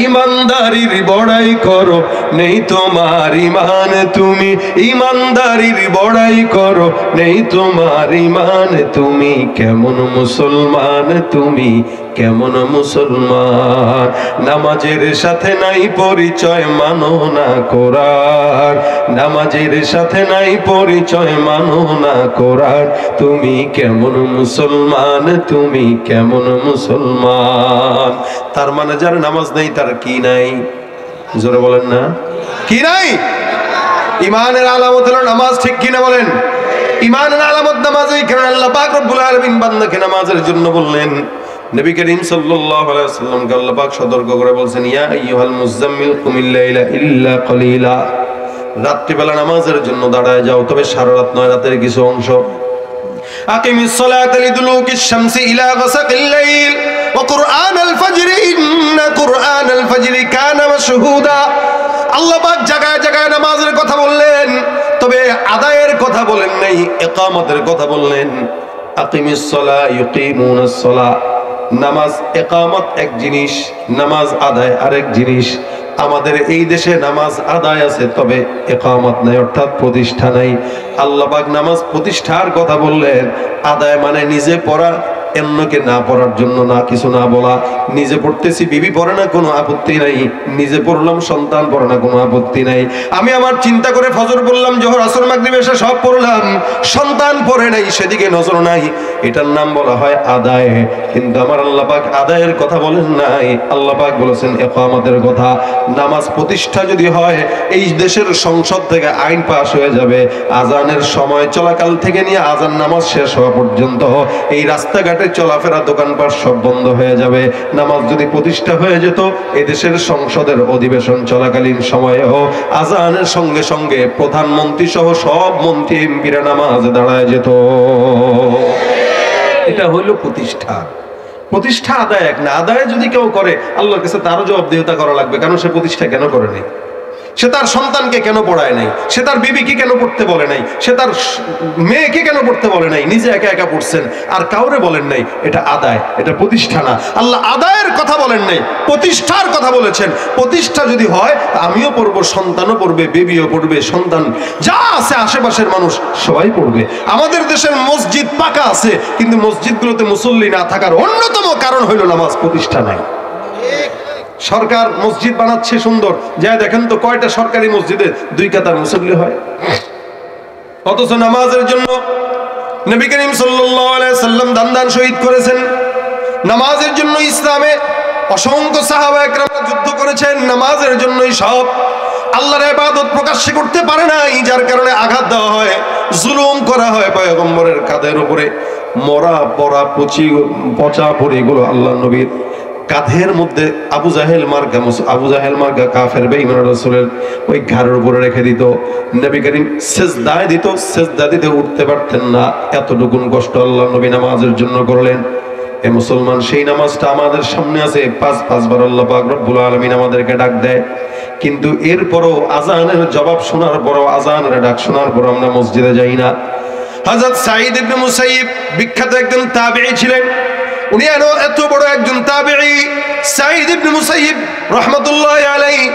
ইমানদারির বড়াই করো, নেই তোমার ইমান, তুমি ইমানদারির বড়াই করো, নেই তোমার ইমান। তুমি কেমন মুসলমান, তুমি কেমন মুসলমান? নামাজের সাথে নাই পরিচয়, মানো না কোরআন। নামাজের সাথে নাই পরিচয়, মানো না কোরআন। তুমি কেমন মুসলমান, তুমি কেমন মুসলমান? তার মানে যার নামাজ নেই তার কি নাই? জোরে বলেন না, কি নাই? ইমানের আলামত হলো নামাজ, ঠিক কিনা বলেন? ইমানের আলামত নামাজ। এই কারণে আল্লাহ পাক রব্বুল আলামিন বান্দাকে নামাজের জন্য বললেন। নবী করিম সাল্লাল্লাহু আলাইহি ওয়াসাল্লামকে আল্লাহ পাক সতর্ক করে বলছেন, ইয়া আইয়ুহাল মুযাম্মিল কুমিল লাইলা ইল্লা কলিলা। রাত্রিবেলা নামাজের জন্য দাঁড়ায় যাও, তবে সারা রাত নয়, রাতের কিছু অংশ। আকিমিস সালাতা লিদুলুকিশ শামসি ইলা গাসাকিল লাইল ওয়া কুরআনাল ফাজরি ইন্না কুরআনাল ফাজরি কানা মাশহুদা। আল্লাহ পাক জায়গায় জায়গায় নামাজের কথা বললেন। তবে আদায়ের কথা বলেন নাই, ইকামতের কথা বললেন। আকিমিস সালাহ ইউকিমুনাস সালাহ, নামাজ ইকামত এক জিনিস, নামাজ আদায় আরেক জিনিস। আমাদের এই দেশে নামাজ আদায় আছে, তবে ইকামত নাই, অর্থাৎ প্রতিষ্ঠা নাই। আল্লাহ পাক নামাজ প্রতিষ্ঠার কথা বললেন। আদায় মানে নিজে পড়া, অন্যকে না পড়ার জন্য না, কিছু না বলা। নিজে পড়তেছি, বিবি পড়ে না, কোনো আপত্তি নাই। নিজে পড়লাম, সন্তান পড়ে না, কোনো আপত্তি নাই। আমি আমার চিন্তা করে ফজর পড়লাম, জোহর আসর মাগরিব এশা সব পড়লাম, সন্তান পড়ে নাই, সেদিকে নজর নাই। এটার নাম বলা হয় আদায়। কিন্তু আমার আল্লাহ পাক আদায়ের কথা বলেন নাই, আল্লাহ পাক বলেছেন ইকামতের কথা। নামাজ প্রতিষ্ঠা যদি হয়, এই দেশের সংসদ থেকে আইন পাস হয়ে যাবে, আজানের সময় চলাকাল থেকে নিয়ে আজান নামাজ শেষ হওয়া পর্যন্ত এই রাস্তাঘাট চলাফেরা, দোকানপাট সব বন্ধ হয়ে যাবে। নামাজ যদি প্রতিষ্ঠা হয়ে যেত, এদেশের সংসদের অধিবেশন চলাকালীন সময়েও আজানের সঙ্গে সঙ্গে প্রধানমন্ত্রী সহ সব মন্ত্রী এমপিরা নামাজ দাঁড়ায় যেত। এটা হইল প্রতিষ্ঠা। প্রতিষ্ঠা আদায় এক না। আদায় যদি কেউ করে, আল্লাহর কাছে তারও জবাবদিহিতা করা লাগবে। কারণ সে প্রতিষ্ঠা কেন করে নাই, সে তার সন্তানকে কেন পড়ায় নাই, সে তার বিবিকে কেন পড়তে বলে নাই, সে তার মেয়েকে কেন পড়তে বলে নাই, নিজে একা একা পড়ছেন আর কাউরে বলেন নাই। এটা আদায়, এটা প্রতিষ্ঠা না। আল্লাহ আদায়ের কথা বলেন নাই, প্রতিষ্ঠার কথা বলেছেন। প্রতিষ্ঠা যদি হয়, আমিও পড়বো, সন্তানও পড়বে, বেবিও পড়বে, সন্তান যা আছে আশেপাশের মানুষ সবাই পড়বে। আমাদের দেশের মসজিদ পাকা আছে, কিন্তু মসজিদগুলোতে মুসল্লি না থাকার অন্যতম কারণ হইল নামাজ প্রতিষ্ঠা নাই। সরকার মসজিদ বানাচ্ছে সুন্দর, যা দেখেন তো কয়টা সরকারি মসজিদে 2 কাতার মুসল্লি হয়। অথচ নামাজের জন্য নবী করিম সাল্লাল্লাহু আলাইহি সাল্লাম দান শহীদ করেছেন। নামাজের জন্য ইসলামে অসংখ্য সাহাবা একরামরা যুদ্ধ করেছেন। নামাজের জন্যই সব। আল্লাহর ইবাদত প্রকাশ্যে করতে পারে নাই, যার কারণে আঘাত দেওয়া হয়, জুলুম করা হয় পয়গম্বরের কাঁধের উপরে। মরা পড়া পচা পড়ে এগুলো আল্লাহ নবীর কাঁধের মধ্যে আবু জাহেল মার্কা কাফের বেঈমান রাসূলের ওই ঘাড়ের উপরে রেখে দিত। নবী করিম সিজদায় দিত, সিজদা দিতে উঠতে পারতেন না, এতটুকু কষ্ট আল্লাহ নবী নামাজের জন্য করলেন। এ মুসলমান, সেই নামাজটা আমাদের সামনে আছে। 5 বার আল্লাহ পাক রব্বুল আলামিন আমাদেরকে ডাক দেয়, কিন্তু এরপরও আজানের জবাব শোনার পরও, আজানের ডাক শোনার পরও আমরা মসজিদে যাই না। হযরত সাঈদ ইবনে মুসাইয়িব বিখ্যাত একজন তাবেঈ ছিলেন। উনি এত বড় একজন তাবেঈ, সাঈদ ইবনে মুসাইয়িব রাহমাতুল্লাহি আলাইহি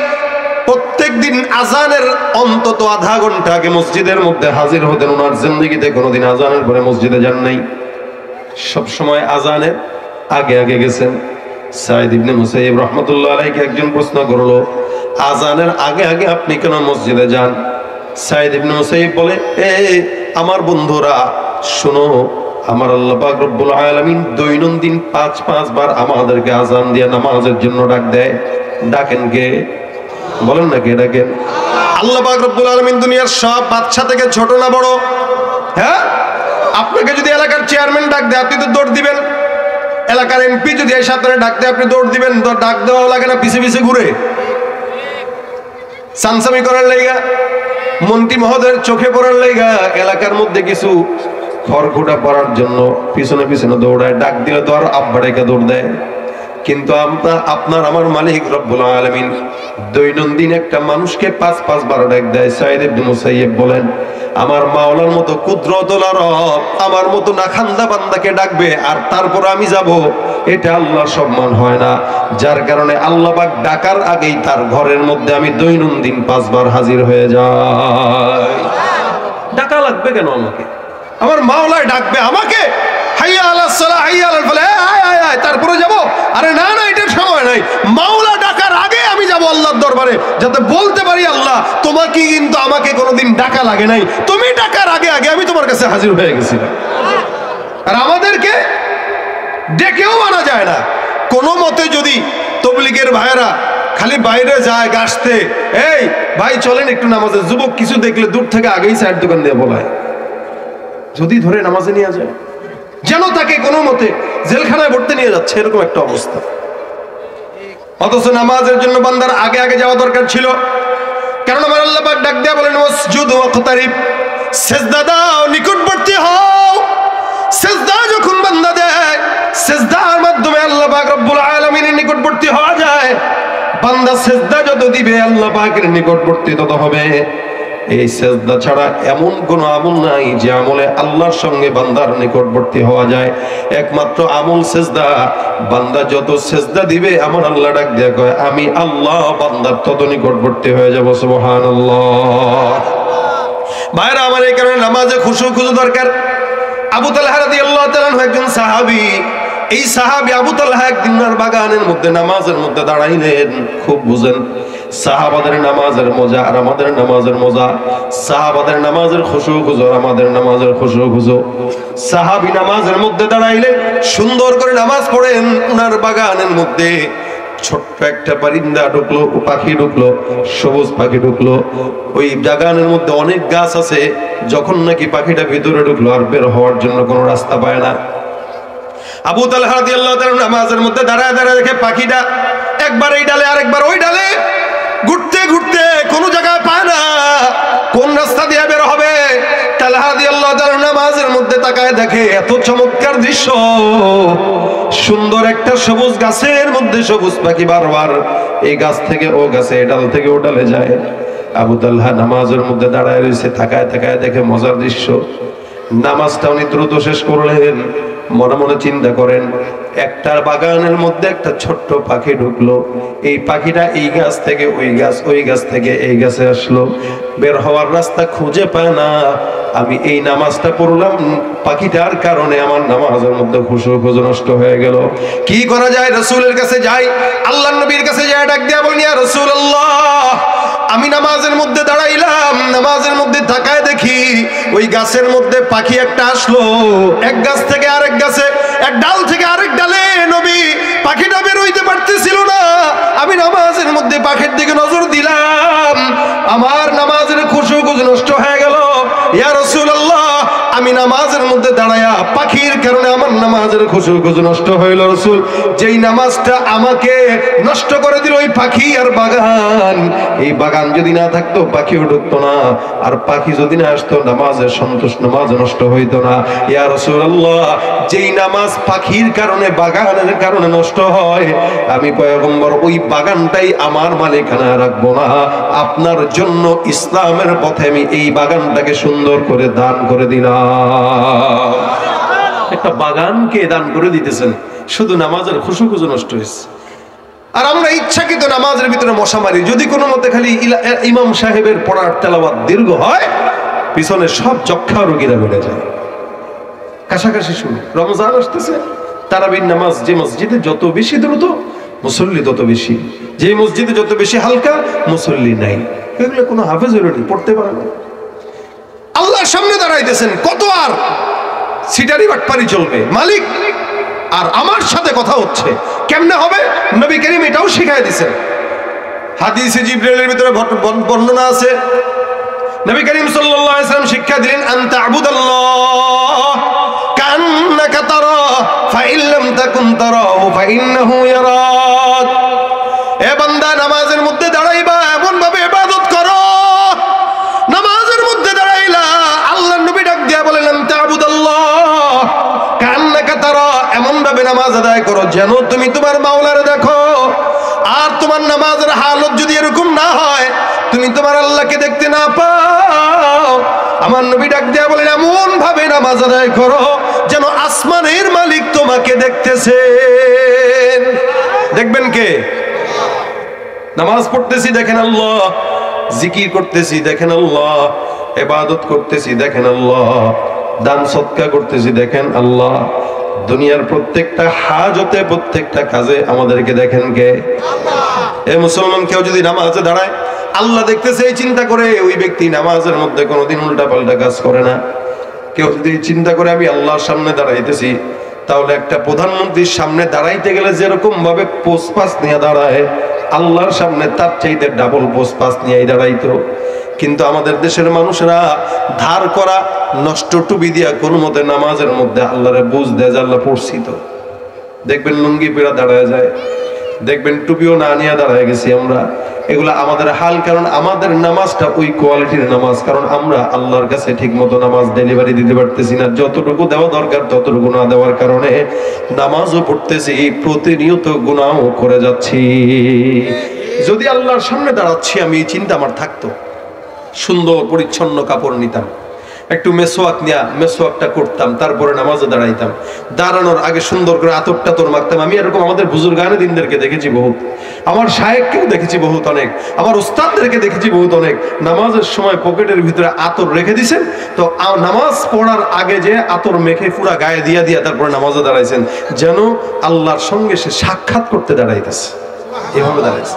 প্রত্যেকদিন আজানের অন্তত আধা ঘন্টা আগে মসজিদের মধ্যে হাজির হতেন। ওনার জিন্দেগিতে কোনোদিন আজানের পরে মসজিদে যান নাই, সব সময় আজানের আগে আগে গেছেন। সাঈদ ইবনে মুসাইয়িব রাহমাতুল্লাহি আলাইহি একজন প্রশ্ন করলো, আজানের আগে আগে আপনি কেন মসজিদে যান? সাঈদ ইবনে মুসাইয়িব বলে, আমার বন্ধুরা শোনো, আমার আল্লাহ পাক রব্বুল আলামিন দৈনন্দিন 5 বার আমাদেরকে আজান দিয়ে নামাজের জন্য ডাক দেয়। ডাকেন কে? বলেন না কে ডাকেন? আল্লাহ পাক রব্বুল আলামিন দুনিয়ার সব বাচ্চা থেকে ছোট না বড়? হ্যাঁ, আপনাকে যদি এলাকার চেয়ারম্যান ডাক দেয়, আপনি তো দৌড় দিবেন। এলাকার এমপি যদি এসে আপনারা ডাক দেয়, আপনি দৌড় দিবেন। ডাক দেওয়া লাগে না পিছে পিছে ঘুরে সানসামি করার লাইগা, মন্ত্রী মহোদয়ের চোখে পড়ার লাইগা, এলাকার মধ্যে কিছু খড়কুটা পড়ার জন্য পিছনে পিছনে দৌড়ায়। ডাক দিলে তো আর আব্বা ডেকে দৌড় দেয়। কিন্তু আপনার আমার মালিক রব্বুল আলামিন দৈনন্দিন একটা মানুষকে 5 বার ডাক দেয়। সাঈদ ইবনে মুসাইয়িব বলেন, আমার মাওলার মতো কুদরতুল রব আমার মতো নাখান্দা বান্দাকে ডাকবে আর তারপর আমি যাব, এটা আল্লাহর সম্মান হয় না। যার কারণে আল্লাহ পাক ডাকার আগেই তার ঘরের মধ্যে আমি দৈনন্দিন 5 বার হাজির হয়ে যাই। ডাকা লাগবে কেন আমাকে? আমার মাওলায় ডাকবে আমাকে, হাইয়া আলাস সালাহ, হাইয়া আলাল ফালাহ, আয় আয়, তারপরে যাব? আরে না না, এটার সময় নাই। মাওলা ডাকার আগে আমি যাব আল্লাহর দরবারে, যাতে বলতে পারি, আল্লাহ তোমাকে কিন্তু আমাকে কোনোদিন ডাকা লাগে নাই, তুমি ডাকার আগে আগে আমি তোমার কাছে হাজির হয়ে গেছিলাম। আর আমাদেরকে ডেকেও আনা যায় না কোনো মতে। যদি তবলিগের ভাইয়েরা খালি বাইরে যায় গাছতে, এই ভাই চলেন একটু নামাজে, যুবক কিছু দেখলে দূর থেকে আগেই চায়ের দোকান দিয়ে বলায়, যদি ধরে নামাজে নিয়ে যায়, যেন তাকে কোনো মতে জেলখানায় ভর্তি নিয়ে যাচ্ছে, এরকম একটা অবস্থা। অথচ নামাজের জন্য বান্দার আগে আগে যাওয়া দরকার ছিল। কারণ আমার আল্লাহ পাক ডাক দেয়া বলেন, ওয়াসজুদ ওয়াকতারিব, সিজদা দাও, নিকটবর্তী হও। সিজদা যখন বান্দা দেয়, সিজদার মাধ্যমে আল্লাহ পাক রব্বুল আলামিনের নিকটবর্তী হওয়া যায়। বান্দা সিজদা যত দিবে আল্লাহ পাকের নিকটবর্তী তত হবে। এই সেজদা ছাড়া এমন কোন আমল নাই যে আমলে আল্লাহর সঙ্গে বান্দার নিকটবর্তী হওয়া যায়। একমাত্র আমল সেজদা। বান্দা যত সেজদা দিবে আমার আল্লাহ ডাক দিয়া কয় আমি আল্লাহ বান্দার তত নিকটবর্তী হয়ে যাব। সুবহানাল্লাহ। ভাইরা আমার, এই কারণে নামাজে খুশু দরকার। আবু তালহা রাদিয়াল্লাহু তাআলা একজন সাহাবী। এই সাহাবী আবু তালহা একদিন বাগানের মধ্যে নামাজের মধ্যে দাঁড়াইলেন। খুব বুঝেন সাহাবাদের নামাজের মজা আর আমাদের নামাজের মজা। সাহাবাদের নামাজের খুশু আর আমাদের নামাজের খুশু। সাহাবী নামাজের মধ্যে দাঁড়াইলেন, সুন্দর করে নামাজ পড়েন। উনার বাগানের মধ্যে ছোট্ট একটা পরিন্দা ঢুকলো, পাখি ঢুকলো, সবুজ পাখি ঢুকলো। ওই বাগানের মধ্যে অনেক গাছ আছে। যখন নাকি পাখিটা ভিতরে ঢুকলো আর বের হওয়ার জন্য কোনো রাস্তা পায় না। আবু তালহা রাদিয়াল্লাহু তাআলা নামাজের মধ্যে দাঁড়ায় দেখে পাখিটা একবার এই ডালে আরেকবার ওই ডালে ঘুরতে কোনো জায়গায় পায় না, কোন রাস্তা দিয়ে বের হবে। তালহা রাদিয়াল্লাহু তাআলা নামাজের মধ্যে তাকায় দেখে এত চমৎকার দৃশ্য, সুন্দর একটা সবুজ গাছের মধ্যে সবুজ পাখি বারবার এই গাছ থেকে ও গাছে, এই ডাল থেকে ও ডালে যায়। আবু তালহা নামাজের মধ্যে দাঁড়ায় রয়েছে, তাকায় দেখে মজার দৃশ্য। নামাজটা উনি দ্রুত শেষ করলেন। মনে মনে চিন্তা করেন, একটা বাগানের মধ্যে একটা ছোট্ট পাখি ঢুকলো। এই পাখিটা এই গাছ থেকে ওই গাছ, ওই গাছ থেকে এই গাছে আসলো, বের হওয়ার রাস্তা খুঁজে পায় না। আমি এই নামাজটা পড়লাম, পাখিটার কারণে আমার নামাজের মধ্যে খুশু নষ্ট হয়ে গেল। কি করা যায়? রাসূলের কাছে যাই, আল্লাহর নবীর কাছে যাই, ডাক দিয়া বলি ইয়া রাসূলুল্লাহ, আমি নামাজের মধ্যে দাঁড়াইলাম, নামাজের মধ্যে তাকায় দেখি ওই গাছের মধ্যে পাখি একটা আসলো। এক গাছ থেকে আরেক গাছে, এক ডাল থেকে আরেক ডালে। নবী, পাখিটা বের হইতে পারতেছিল না। আমি নামাজের মধ্যে পাখির দিকে নজর দিলাম, আমার নামাজের খুশু নষ্ট হয়ে গেল। ইয়া রাসূলুল্লাহ, আমি নামাজের মধ্যে দাঁড়ায়া পাখির কারণে আমার নামাজের খুশু নষ্ট হইল। রাসূল, যেই নামাজটা আমাকে নষ্ট করে দিল ওই পাখি আর বাগান, এই বাগান যদি না থাকতো পাখিও ঢুকতো না, আর পাখি যদি না আসতো নামাজের সন্তুষ্ট, নামাজ নষ্ট হইতো না। ইয়া রাসূলুল্লাহ, যেই নামাজ পাখির কারণে বাগানের কারণে নষ্ট হয়, আমি পয়গম্বর ওই বাগানটাই আমার মালিকানা রাখবো না। আপনার জন্য ইসলামের পথে আমি এই বাগানটাকে সুন্দর করে দান করে দিলাম। একটা বাগানকে দান করে দিতেছেন, শুধু নামাজের খুশু নষ্ট হয়েছে। আর আমরা ইচ্ছাকৃত নামাজের ভিতরে মশা মারি। যদি কোনো মতে খালি ইমাম সাহেবের পড়ার তেলাওয়াত দীর্ঘ হয়, পিছনে সব যক্ষা রোগীরা বেড়ে যায়। কাছাকাছি শুনি রমজান আসতেছে, তারাবির নামাজ যে মসজিদে যত বেশি দ্রুত, মুসল্লি তত বেশি। যে মসজিদে যত বেশি হালকা, মুসল্লি নাই। এগুলো কোনো হাফেজ পড়তে পারে না। আল্লাহর সামনে দাঁড়াইতেছেন, কত আর সিটারি বাটপারি চলবে। মালিক আর আমার সাথে কথা হচ্ছে, কেমনে হবে? নবী করিম এটাও শিখাই দিয়েছেন। হাদিসে জিবরাইলের ভিতরে বর্ণনা আছে, নবী করিম সাল্লাল্লাহু আলাইহি ওয়াসাল্লাম শিক্ষা দিলেন, আনতা আবুদাল্লাহ কান্নাকা তারা ফাইন লাম তাকুন তারাহু ফাইন্নাহু ইয়ারাক। এ বান্দা, নামাজের মধ্যে দাঁড়াইবা এমন ভাবে ইবাদত করো, নামাজের মধ্যে দাঁড়াইলা আল্লাহর নবী ডাক দিয়া বলেন, আনতা আবুদাল্লাহ কান্নাকা তারা, এমন ভাবে নামাজ আদায় করো যেন তুমি তোমার মাওলারে দেখো। আর তোমার নামাজের হালত যদি এরকম না হয়, তুমি তোমার আল্লাহকে দেখতে না পাও, আমার নবী ডাক দিয়া বলেন, এমন ভাবে নামাজ আদায় করো যেন আসমানের মালিক তোমাকে দেখতেছেন। দেখবেন কে? নামাজ পড়তেছি দেখেন আল্লাহ, জিকির করতেছি দেখেন আল্লাহ, ইবাদত করতেছি দেখেন আল্লাহ, দান সদকা করতেছি দেখেন আল্লাহ। দুনিয়ার প্রত্যেকটা হাজতে, প্রত্যেকটা কাজে আমাদেরকে দেখেন কে? আল্লাহ। এ মুসলমান, কেউ যদি নামাজে দাঁড়ায় আল্লাহ দেখতেছে এই চিন্তা করে, ওই ব্যক্তি নামাজের মধ্যে কোনোদিন উল্টা পাল্টা কাজ করে না। কেউ যদি চিন্তা করে আমি আল্লাহর সামনে দাঁড়াইতেছি, তাহলে একটা প্রধানমন্ত্রীর সামনে দাঁড়াইতে গেলে যেরকম ভাবে পোস্ট পাস নিয়ে দাঁড়ায়, আল্লাহর সামনে তার চাইতে ডাবল পোস্ট পাস নিয়ে দাঁড়াইতো। কিন্তু আমাদের দেশের মানুষরা ধার করা নষ্ট টুপি দিয়া কোনো মতে নামাজের মধ্যে আল্লাহরে বুঝ দেয় যে আল্লাহ পড়ছি তো। দেখবেন লুঙ্গি পীড়া দাঁড়ায় যায়, দেখবেন টুপিও না নিয়ে দাঁড়ায় গেছি আমরা। এগুলা আমাদের হাল, কারণ আমাদের নামাজটা ওই কোয়ালিটির নামাজ, কারণ আমরা আল্লাহর কাছে ঠিক মতো নামাজ ডেলিভারি দিতে পারতেছি না। যতটুকু দেওয়া দরকার ততটুকু না দেওয়ার কারণে নামাজও পড়তেছি, প্রতিনিয়ত গুনাহও করে যাচ্ছি। যদি আল্লাহর সামনে দাঁড়াচ্ছি আমি, এই চিন্তা আমার থাকতো, সুন্দর পরিচ্ছন্ন কাপড় নিতাম, একটু মেসোয়াক নিয়ে মেসোয়াকটা করতাম, তারপরে নামাজে দাঁড়াইতাম। দাঁড়ানোর আগে সুন্দর করে আতর টাতর মাখতাম। আমি এরকম আমাদের বুজুর্গানে দিনদেরকে দেখেছি বহুত, আমার শায়েককেও দেখেছি বহুত অনেক, আমার উস্তাদদেরকে দেখেছি বহুত অনেক। নামাজের সময় পকেটের ভিতরে আতর রেখে দিয়েছেন, তো নামাজ পড়ার আগে যে আতর মেখে পুরা গায়ে দিয়া দিয়া তারপরে নামাজে দাঁড়াইছেন, যেন আল্লাহর সঙ্গে সে সাক্ষাৎ করতে দাঁড়াইতেছে। এভাবে দাঁড়াইছে,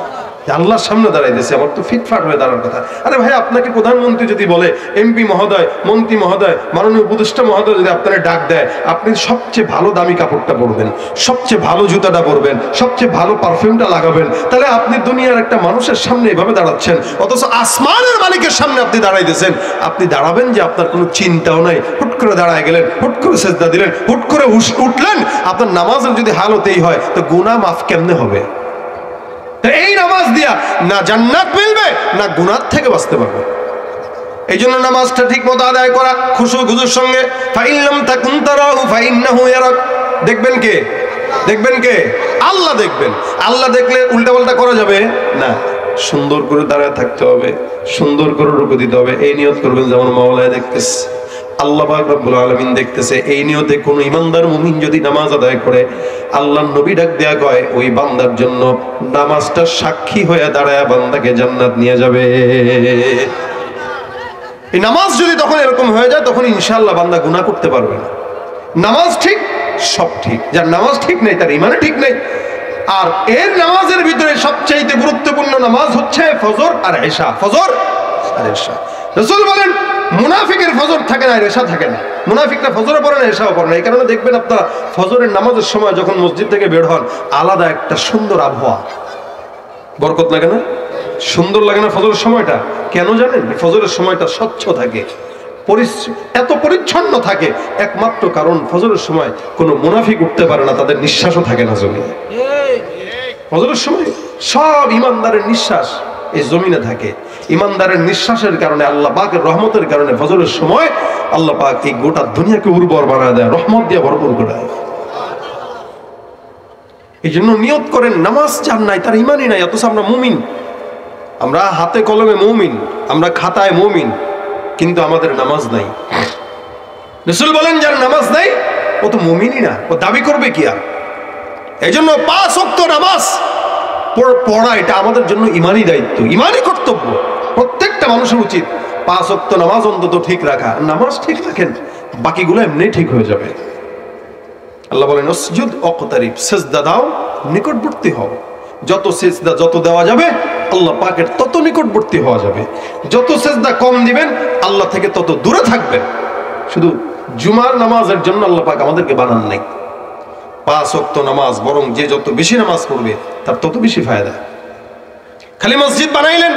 আল্লাহর সামনে দাঁড়াইতেছে। আমার তো ফিটফাট হয়ে দাঁড়ার কথা। আরে ভাই, আপনাকে প্রধানমন্ত্রী যদি বলে, এমপি মহোদয়, মন্ত্রী মহোদয়, মাননীয় উপদেষ্টা মহোদয় যদি আপনারা ডাক দেয়, আপনি সবচেয়ে ভালো দামি কাপড়টা পরবেন, সবচেয়ে ভালো জুতাটা পরবেন, সবচেয়ে ভালো পারফিউমটা লাগাবেন। তাহলে আপনি দুনিয়ার একটা মানুষের সামনে এভাবে দাঁড়াচ্ছেন, অথচ আসমানের মালিকের সামনে আপনি দাঁড়াইতেছেন। আপনি দাঁড়াবেন যে আপনার কোনো চিন্তাও নাই, হুট করে দাঁড়ায় গেলেন, হুট করে সেজদা দিলেন, হুট করে উঠলেন। আপনার নামাজের যদি হালতেই হয়, তো গুনাহ মাফ কেমনে হবে? এই নামাজ দিয়া না জান্নাত মিলবে, না গুনাহ থেকে বাঁচতে পারবে। এই জন্য নামাজটা ঠিক মতো আদায় করা, খুশু খুজুর সঙ্গে। ফাইল্লাম তাকুন তারাহু ফাইন্নাহু ইয়ারাক। দেখবেন কে? দেখবেন কে? আল্লাহ দেখবেন। আল্লাহ দেখলে উল্টাপাল্টা করা যাবে না। সুন্দর করে দাঁড়ায় থাকতে হবে, সুন্দর করে রুকু দিতে হবে। এই নিয়ত করবেন যেমন মাওলানা দেখতেছে, আল্লাহ পাক রব্বুল আলামিন দেখতেছে। এই নিয়তে কোন ইমানদার মুমিন যদি নামাজ আদায় করে, আল্লাহর নবী ডাক দেয়া কয় ওই বান্দার জন্য নামাজটা সাক্ষী হয়ে দাঁড়ায় বান্দাকে জান্নাত নিয়ে যাবে। এই নামাজ যদি তখন এরকম হয়ে যায়, তখন ইনশাআল্লাহ বান্দা গুনাহ করতে পারবে না। নামাজ ঠিক, সব ঠিক। যার নামাজ ঠিক নেই তার ইমানে ঠিক নেই। আর এর নামাজের ভিতরে সবচেয়ে গুরুত্বপূর্ণ নামাজ হচ্ছে ফজর আর এশা। ফজর আর এশা। রাসূল বলেন মুনাফিকের ফজর থাকে না, এশা থাকে না। মুনাফিকরা ফজরও পড়ে না, এশাও পড়ে না। এই কারণে দেখবেন আপনারা ফজরের নামাজের সময় যখন মসজিদ থেকে বের হন, আলাদা একটা সুন্দর আবহাওয়া, বরকত লাগে না? সুন্দর লাগে না ফজরের সময়টা? কেন জানেন? ফজরের সময়টা স্বচ্ছ থাকে, এত পরিচ্ছন্ন থাকে, একমাত্র কারণ ফজরের সময় কোনো মুনাফিক উঠতে পারে না, তাদের নিঃশ্বাসও থাকে না জমিনে। ফজরের সময় সব ইমানদারের নিঃশ্বাস এই জমিনে থাকে। ইমানদারের নিঃশ্বাসের কারণে, আল্লাহ পাকের রহমতের কারণে ফজরের সময় আল্লাহ পাক এই গোটা দুনিয়াকে উর্বর বানায় দেয়, রহমত দিয়ে ভরপুর করে দেয়। এই জন্য নিয়ত করেন, নামাজ যার নাই তার ইমানই নাই। অথচ আমরা মুমিন, আমরা হাতে কলমে মুমিন, আমরা খাতায় মুমিন, কিন্তু আমাদের নামাজ নাই। রাসূল বলেন যার নামাজ নাই ও তো মুমিনই না, ও দাবি করবে কি আর? এই জন্য 5 ওয়াক্ত নামাজ পড়া এটা আমাদের জন্য ইমানি দায়িত্ব, ইমানি কর্তব্য। প্রত্যেকটা মানুষের উচিত 5 ওয়াক্ত নামাজ অন্তত ঠিক রাখা। নামাজ ঠিক রাখেন, বাকিগুলো এমনি ঠিক হয়ে যাবে। আল্লাহ বলেন উসজুদ ওয়াকতারিব, সিজদা দাও, নিকটবর্তী হও। যত সিজদা যত দেওয়া যাবে আল্লাহ পাকের তত নিকটবর্তী হওয়া যাবে। যত সিজদা কম দিবেন আল্লাহ থেকে তত দূরে থাকবেন। শুধু জুমার নামাজের জন্য আল্লাহ পাক আমাদেরকে বানান নাই 5 ওয়াক্ত নামাজ, বরং যে যত বেশি নামাজ পড়বে তার তত বেশি ফায়দা। খালি মসজিদ বানাইলেন,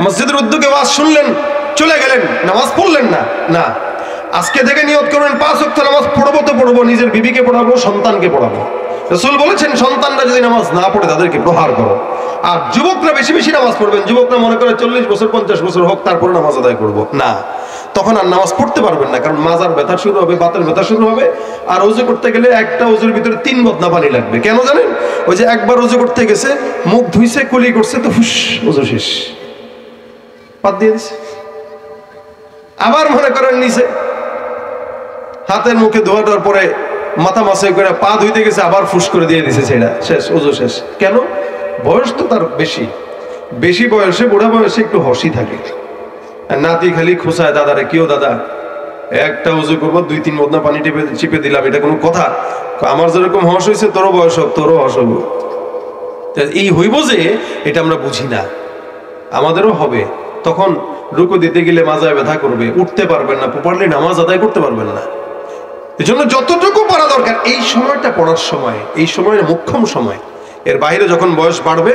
মসজিদের উদ্যোগে ওয়াজ শুনলেন, চলে গেলেন, নামাজ পড়লেন না। না, আজকে থেকে নিয়ত করবেন 5 ওয়াক্ত নামাজ পড়বো তো পড়বো, নিজের বিবিকে পড়াবো, সন্তানকে পড়াবো। রাসূল বলেছেন সন্তানরা যদি নামাজ না পড়ে তাদেরকে প্রহার করো। আর যুবকরা বেশি বেশি নামাজ পড়বেন। যুবকরা মনে করে 40 বছর 50 বছর হোক তারপরে নামাজ আদায় করব না, তখন আর নামাজ পড়তে পারবেন না। কারণ মাজার ব্যথা শুরু হবে, বাতের ব্যথা শুরু হবে। আর ওযু করতে গেলে একটা ওযুর ভিতরে 3 বদনা পানি লাগবে। কেন জানেন? ওই যে একবার ওযু করতে গেছে, মুখ ধুইছে, কুলি করছে, তো ফুস ওযু শেষ, পাত দিয়ে দিছে। আবার মনে করেন নিচে হাতের মুখে ধোয়াটার পরে মাথা মাসাই করে পা ধুইতে গেছে, আবার ফুস করে দিয়ে দিছে, সেটা শেষ, ওযু শেষ। কেন? বয়স তো তার বেশি, বেশি বয়সে, বুড়া বয়সে একটু হসি থাকে। নাতি খালি খোঁচায়, দাদারে কিও দাদা একটা ওযু করবো 2-3 বদনা পানি চিপে দিলাম, এটা কোনো কথা? আমার যেরকম হস হয়েছে তোরও বয়স হোক, তোরও হস হবো। এই হইব যে এটা আমরা বুঝি না, আমাদেরও হবে। তখন রুকু দিতে গেলে মাজায় ব্যথা করবে, উঠতে পারবেন না, প্রপারলি নামাজ আদায় করতে পারবেন না। এই জন্য যতটুকু পড়া দরকার এই সময়টা পড়ার সময়, এই সময়ের মোক্ষম সময়। এর বাইরে যখন বয়স বাড়বে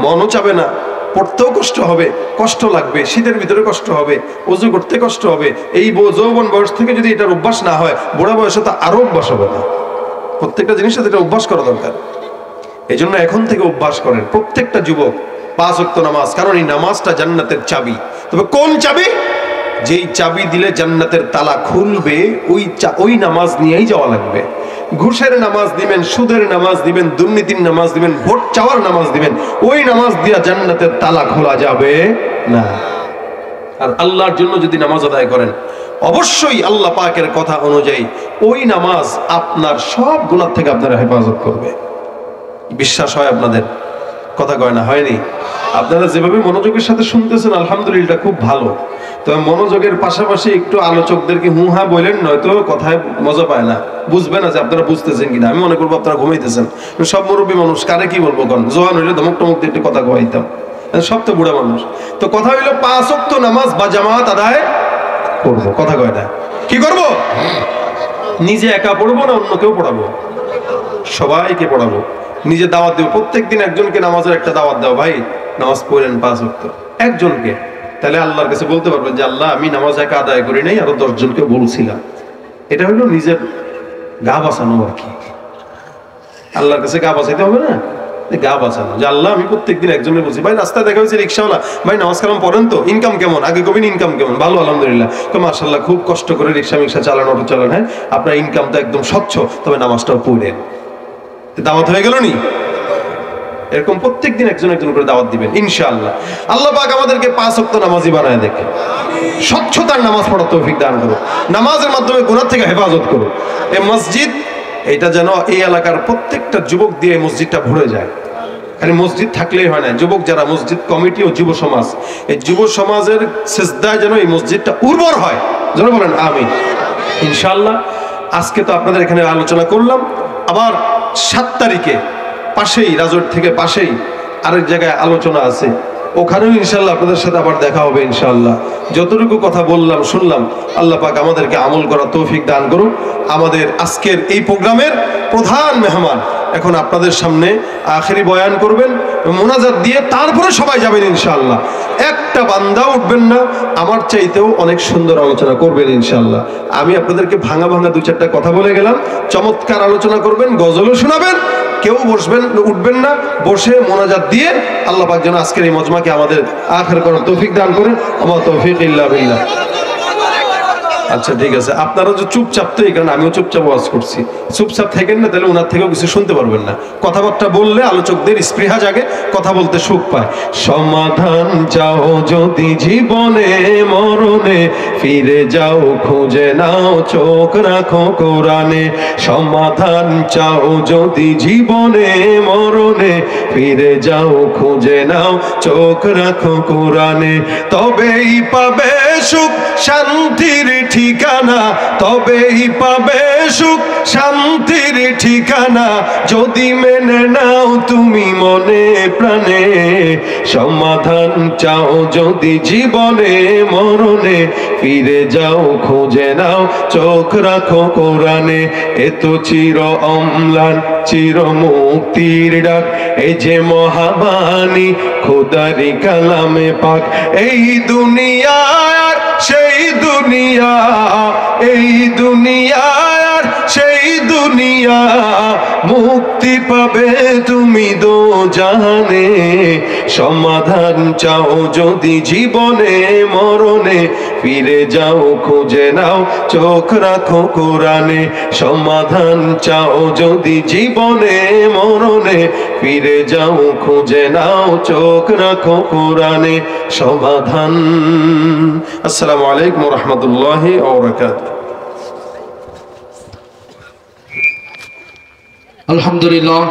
মনও চাবে না, পড়তেও কষ্ট হবে, কষ্ট লাগবে, শীতের ভিতরে কষ্ট হবে, ওযু করতে কষ্ট হবে। এই যৌবন বয়স থেকে যদি এটার অভ্যাস না হয়, বুড়া বয়সে তো আরো অভ্যাস হবে না। প্রত্যেকটা জিনিসের এটা অভ্যাস করা দরকার। এই জন্য এখন থেকে অভ্যাস করেন প্রত্যেকটা যুবক 5 ওয়াক্ত নামাজ। কারণ এই নামাজটা জান্নাতের চাবি। তবে কোন চাবি? যেই চাবি দিলে জান্নাতের তালা খুলবে, ওই নামাজ নিয়েই যাওয়া লাগবে। ঘুষের নামাজ দিবেন, সুদের নামাজ দিবেন, দুর্নীতির নামাজ দিবেন, ভোট চাওয়ার নামাজ দিবেন, ওই নামাজ দিয়া জান্নাতের তালা খোলা যাবে না। আর আল্লাহর জন্য যদি নামাজ আদায় করেন, অবশ্যই আল্লাহ পাকের কথা অনুযায়ী ওই নামাজ আপনার সব গুনাহ থেকে আপনার হেফাজত করবে। বিশ্বাস হয় আপনাদের? কথা কয় না, হয়নি? আপনারা যেভাবে মনোযোগের সাথে শুনতেছেন আলহামদুলিল্লাহ খুব ভালো। তবে মনোযোগের পাশাপাশি একটু আলোচকদেরকে হু হা বলেন, নয়তো কথায় মজা পায় না, বুঝবে না যে আপনারা বুঝতেছেন কিনা। আমি মনে করবো আপনারা ঘুমাইতেছেন। সব মুরব্বী মানুষ, কারে কি বলবো? কোন জোয়ান হইলে ধমক টমক দিয়ে একটু কথা কইতাম, সব তো বুড়া মানুষ। তো কথা হইলো 5 ওয়াক্ত নামাজ বা জামাত আদায় করবো। কথা কয় না, কি করবো? নিজে একা পড়বো না অন্য কেউ পড়াবো? সবাইকে পড়াবো, নিজে দাওয়াত দেবো। প্রত্যেকদিন একজনকে নামাজের একটা দাওয়াত দাও, ভাই নামাজ পড়েন 5 ওয়াক্ত, একজনকে। তাহলে আল্লাহর কাছে বলতে পারবেন যে আল্লাহ আমি নামাজ একা আদায় করি নাই, আরো 10 জনকে বলছিলাম। এটা হলো নিজের গা বাঁচানো আর কি। আল্লাহর কাছে গা বাঁচাইতে হবে না, গা বাঁচানো যে আল্লাহ আমি প্রত্যেকদিন একজনের বলছি। ভাই রাস্তায় দেখা হয়েছে রিক্সাওয়ালা, ভাই নামাজ কালাম পড়েন তো, ইনকাম কেমন? আগে কবিন ইনকাম কেমন? ভালো আলহামদুলিল্লাহ। মাশাআল্লাহ, খুব কষ্ট করে রিক্সা চালান, অটো চালান, হ্যাঁ আপনার ইনকাম তো একদম স্বচ্ছ, তবে নামাজটাও পড়েন। দাওয়াত হয়ে গেল নি? এরকম প্রত্যেকদিন একজন একজন করে দাওয়াত দিবেন ইনশাআল্লাহ। আল্লাহ পাক আমাদেরকে 5 ওয়াক্ত নামাজি বানায় দেখে, স্বচ্ছতার নামাজ পড়ার তৌফিক দান করুন, নামাজের মাধ্যমে গুনাহ থেকে হেফাজত করুন। এই মসজিদ, এটা যেন এই এলাকার প্রত্যেকটা যুবক দিয়ে মসজিদটা ভরে যায়। খালি মসজিদ থাকলেই হয় না, যুবক যারা, মসজিদ কমিটি ও যুব সমাজ, এই যুব সমাজের সিজদায় যেন এই মসজিদটা উর্বর হয়। যেন বলেন আমিন ইনশাআল্লাহ। আজকে তো আপনাদের এখানে আলোচনা করলাম, আবার 7 তারিখে পাশেই, রাজোট থেকে পাশেই আরেক জায়গায় আলোচনা আছে, ওখানেও ইনশাআল্লাহ আপনাদের সাথে আবার দেখা হবে ইনশাআল্লাহ। যতটুকু কথা বললাম শুনলাম, আল্লাহ পাক আমাদেরকে আমল করার তৌফিক দান করুন। আমাদের আজকের এই প্রোগ্রামের প্রধান মেহমান এখন আপনাদের সামনে আখেরি বয়ান করবেন, মোনাজাত দিয়ে তারপরে সবাই যাবেন ইনশাআল্লাহ। একটা বান্দা উঠবেন না, আমার চাইতেও অনেক সুন্দর আলোচনা করবেন ইনশাআল্লাহ। আমি আপনাদেরকে ভাঙা ভাঙা 2-4টা কথা বলে গেলাম, চমৎকার আলোচনা করবেন, গজলও শোনাবেন। কেউ বসবেন, উঠবেন না, বসে মোনাজাত দিয়ে আল্লাহ পাক যেন আজকের এই মজমাকে আমাদের আখের করার তৌফিক দান করেন। আমার তৌফিক ইল্লা বিল্লাহ। আচ্ছা ঠিক আছে, আপনারা যে চুপচাপ, তো এই কারণে আমিও চুপচাপ ওয়াজ করছি। চুপচাপ থাকেন না, তাহলে ওনার থেকেও কিছু শুনতে পারবেন না। কথাবার্তা বললে আলোচকদের স্পৃহা জাগে, কথা বলতে সুখ পায়। সমাধান চাও যদি জীবনে মরণে, ফিরে যাও খুঁজে নাও, চোখ রাখো কোরআনে। সমাধান চাও যদি জীবনে মরণে, ফিরে যাও খুঁজে নাও, চোখ রাখো কোরআনে। তবেই পাবে সুখ শান্তির ঠিকানা, তবেই পাবে সুখ শান্তির ঠিকানা, যদি মেনে নাও তুমি মনে প্রাণে। সমাধান চাও যদি জীবনে মরণে, ফিরে যাও খুঁজে নাও, চোখ রাখো কোরআনে। এ তো চির অম্লান চির মুক্তির ডাক, এই যে মহাবাণী খোদারি কালামে পাক। এই দুনিয়া সেই দুনিয়া, এই দুনিয়া সেই দুনিয়া, মুক্তি পাবে তুমি দোজাহানে। সমাধান চাও যদি জীবনে মরণে, ফিরে যাও খুঁজে নাও, চোখ রাখো কোরআনে। সমাধান চাও যদি জীবনে মরণে, ফিরে যাও খুঁজে নাও, চোখ রাখো কোরআনে। সমাধান। আসসালামু আলাইকুম ওয়া রাহমাতুল্লাহি ওয়া বারাকাতুহু। আলহামদুলিল্লাহ।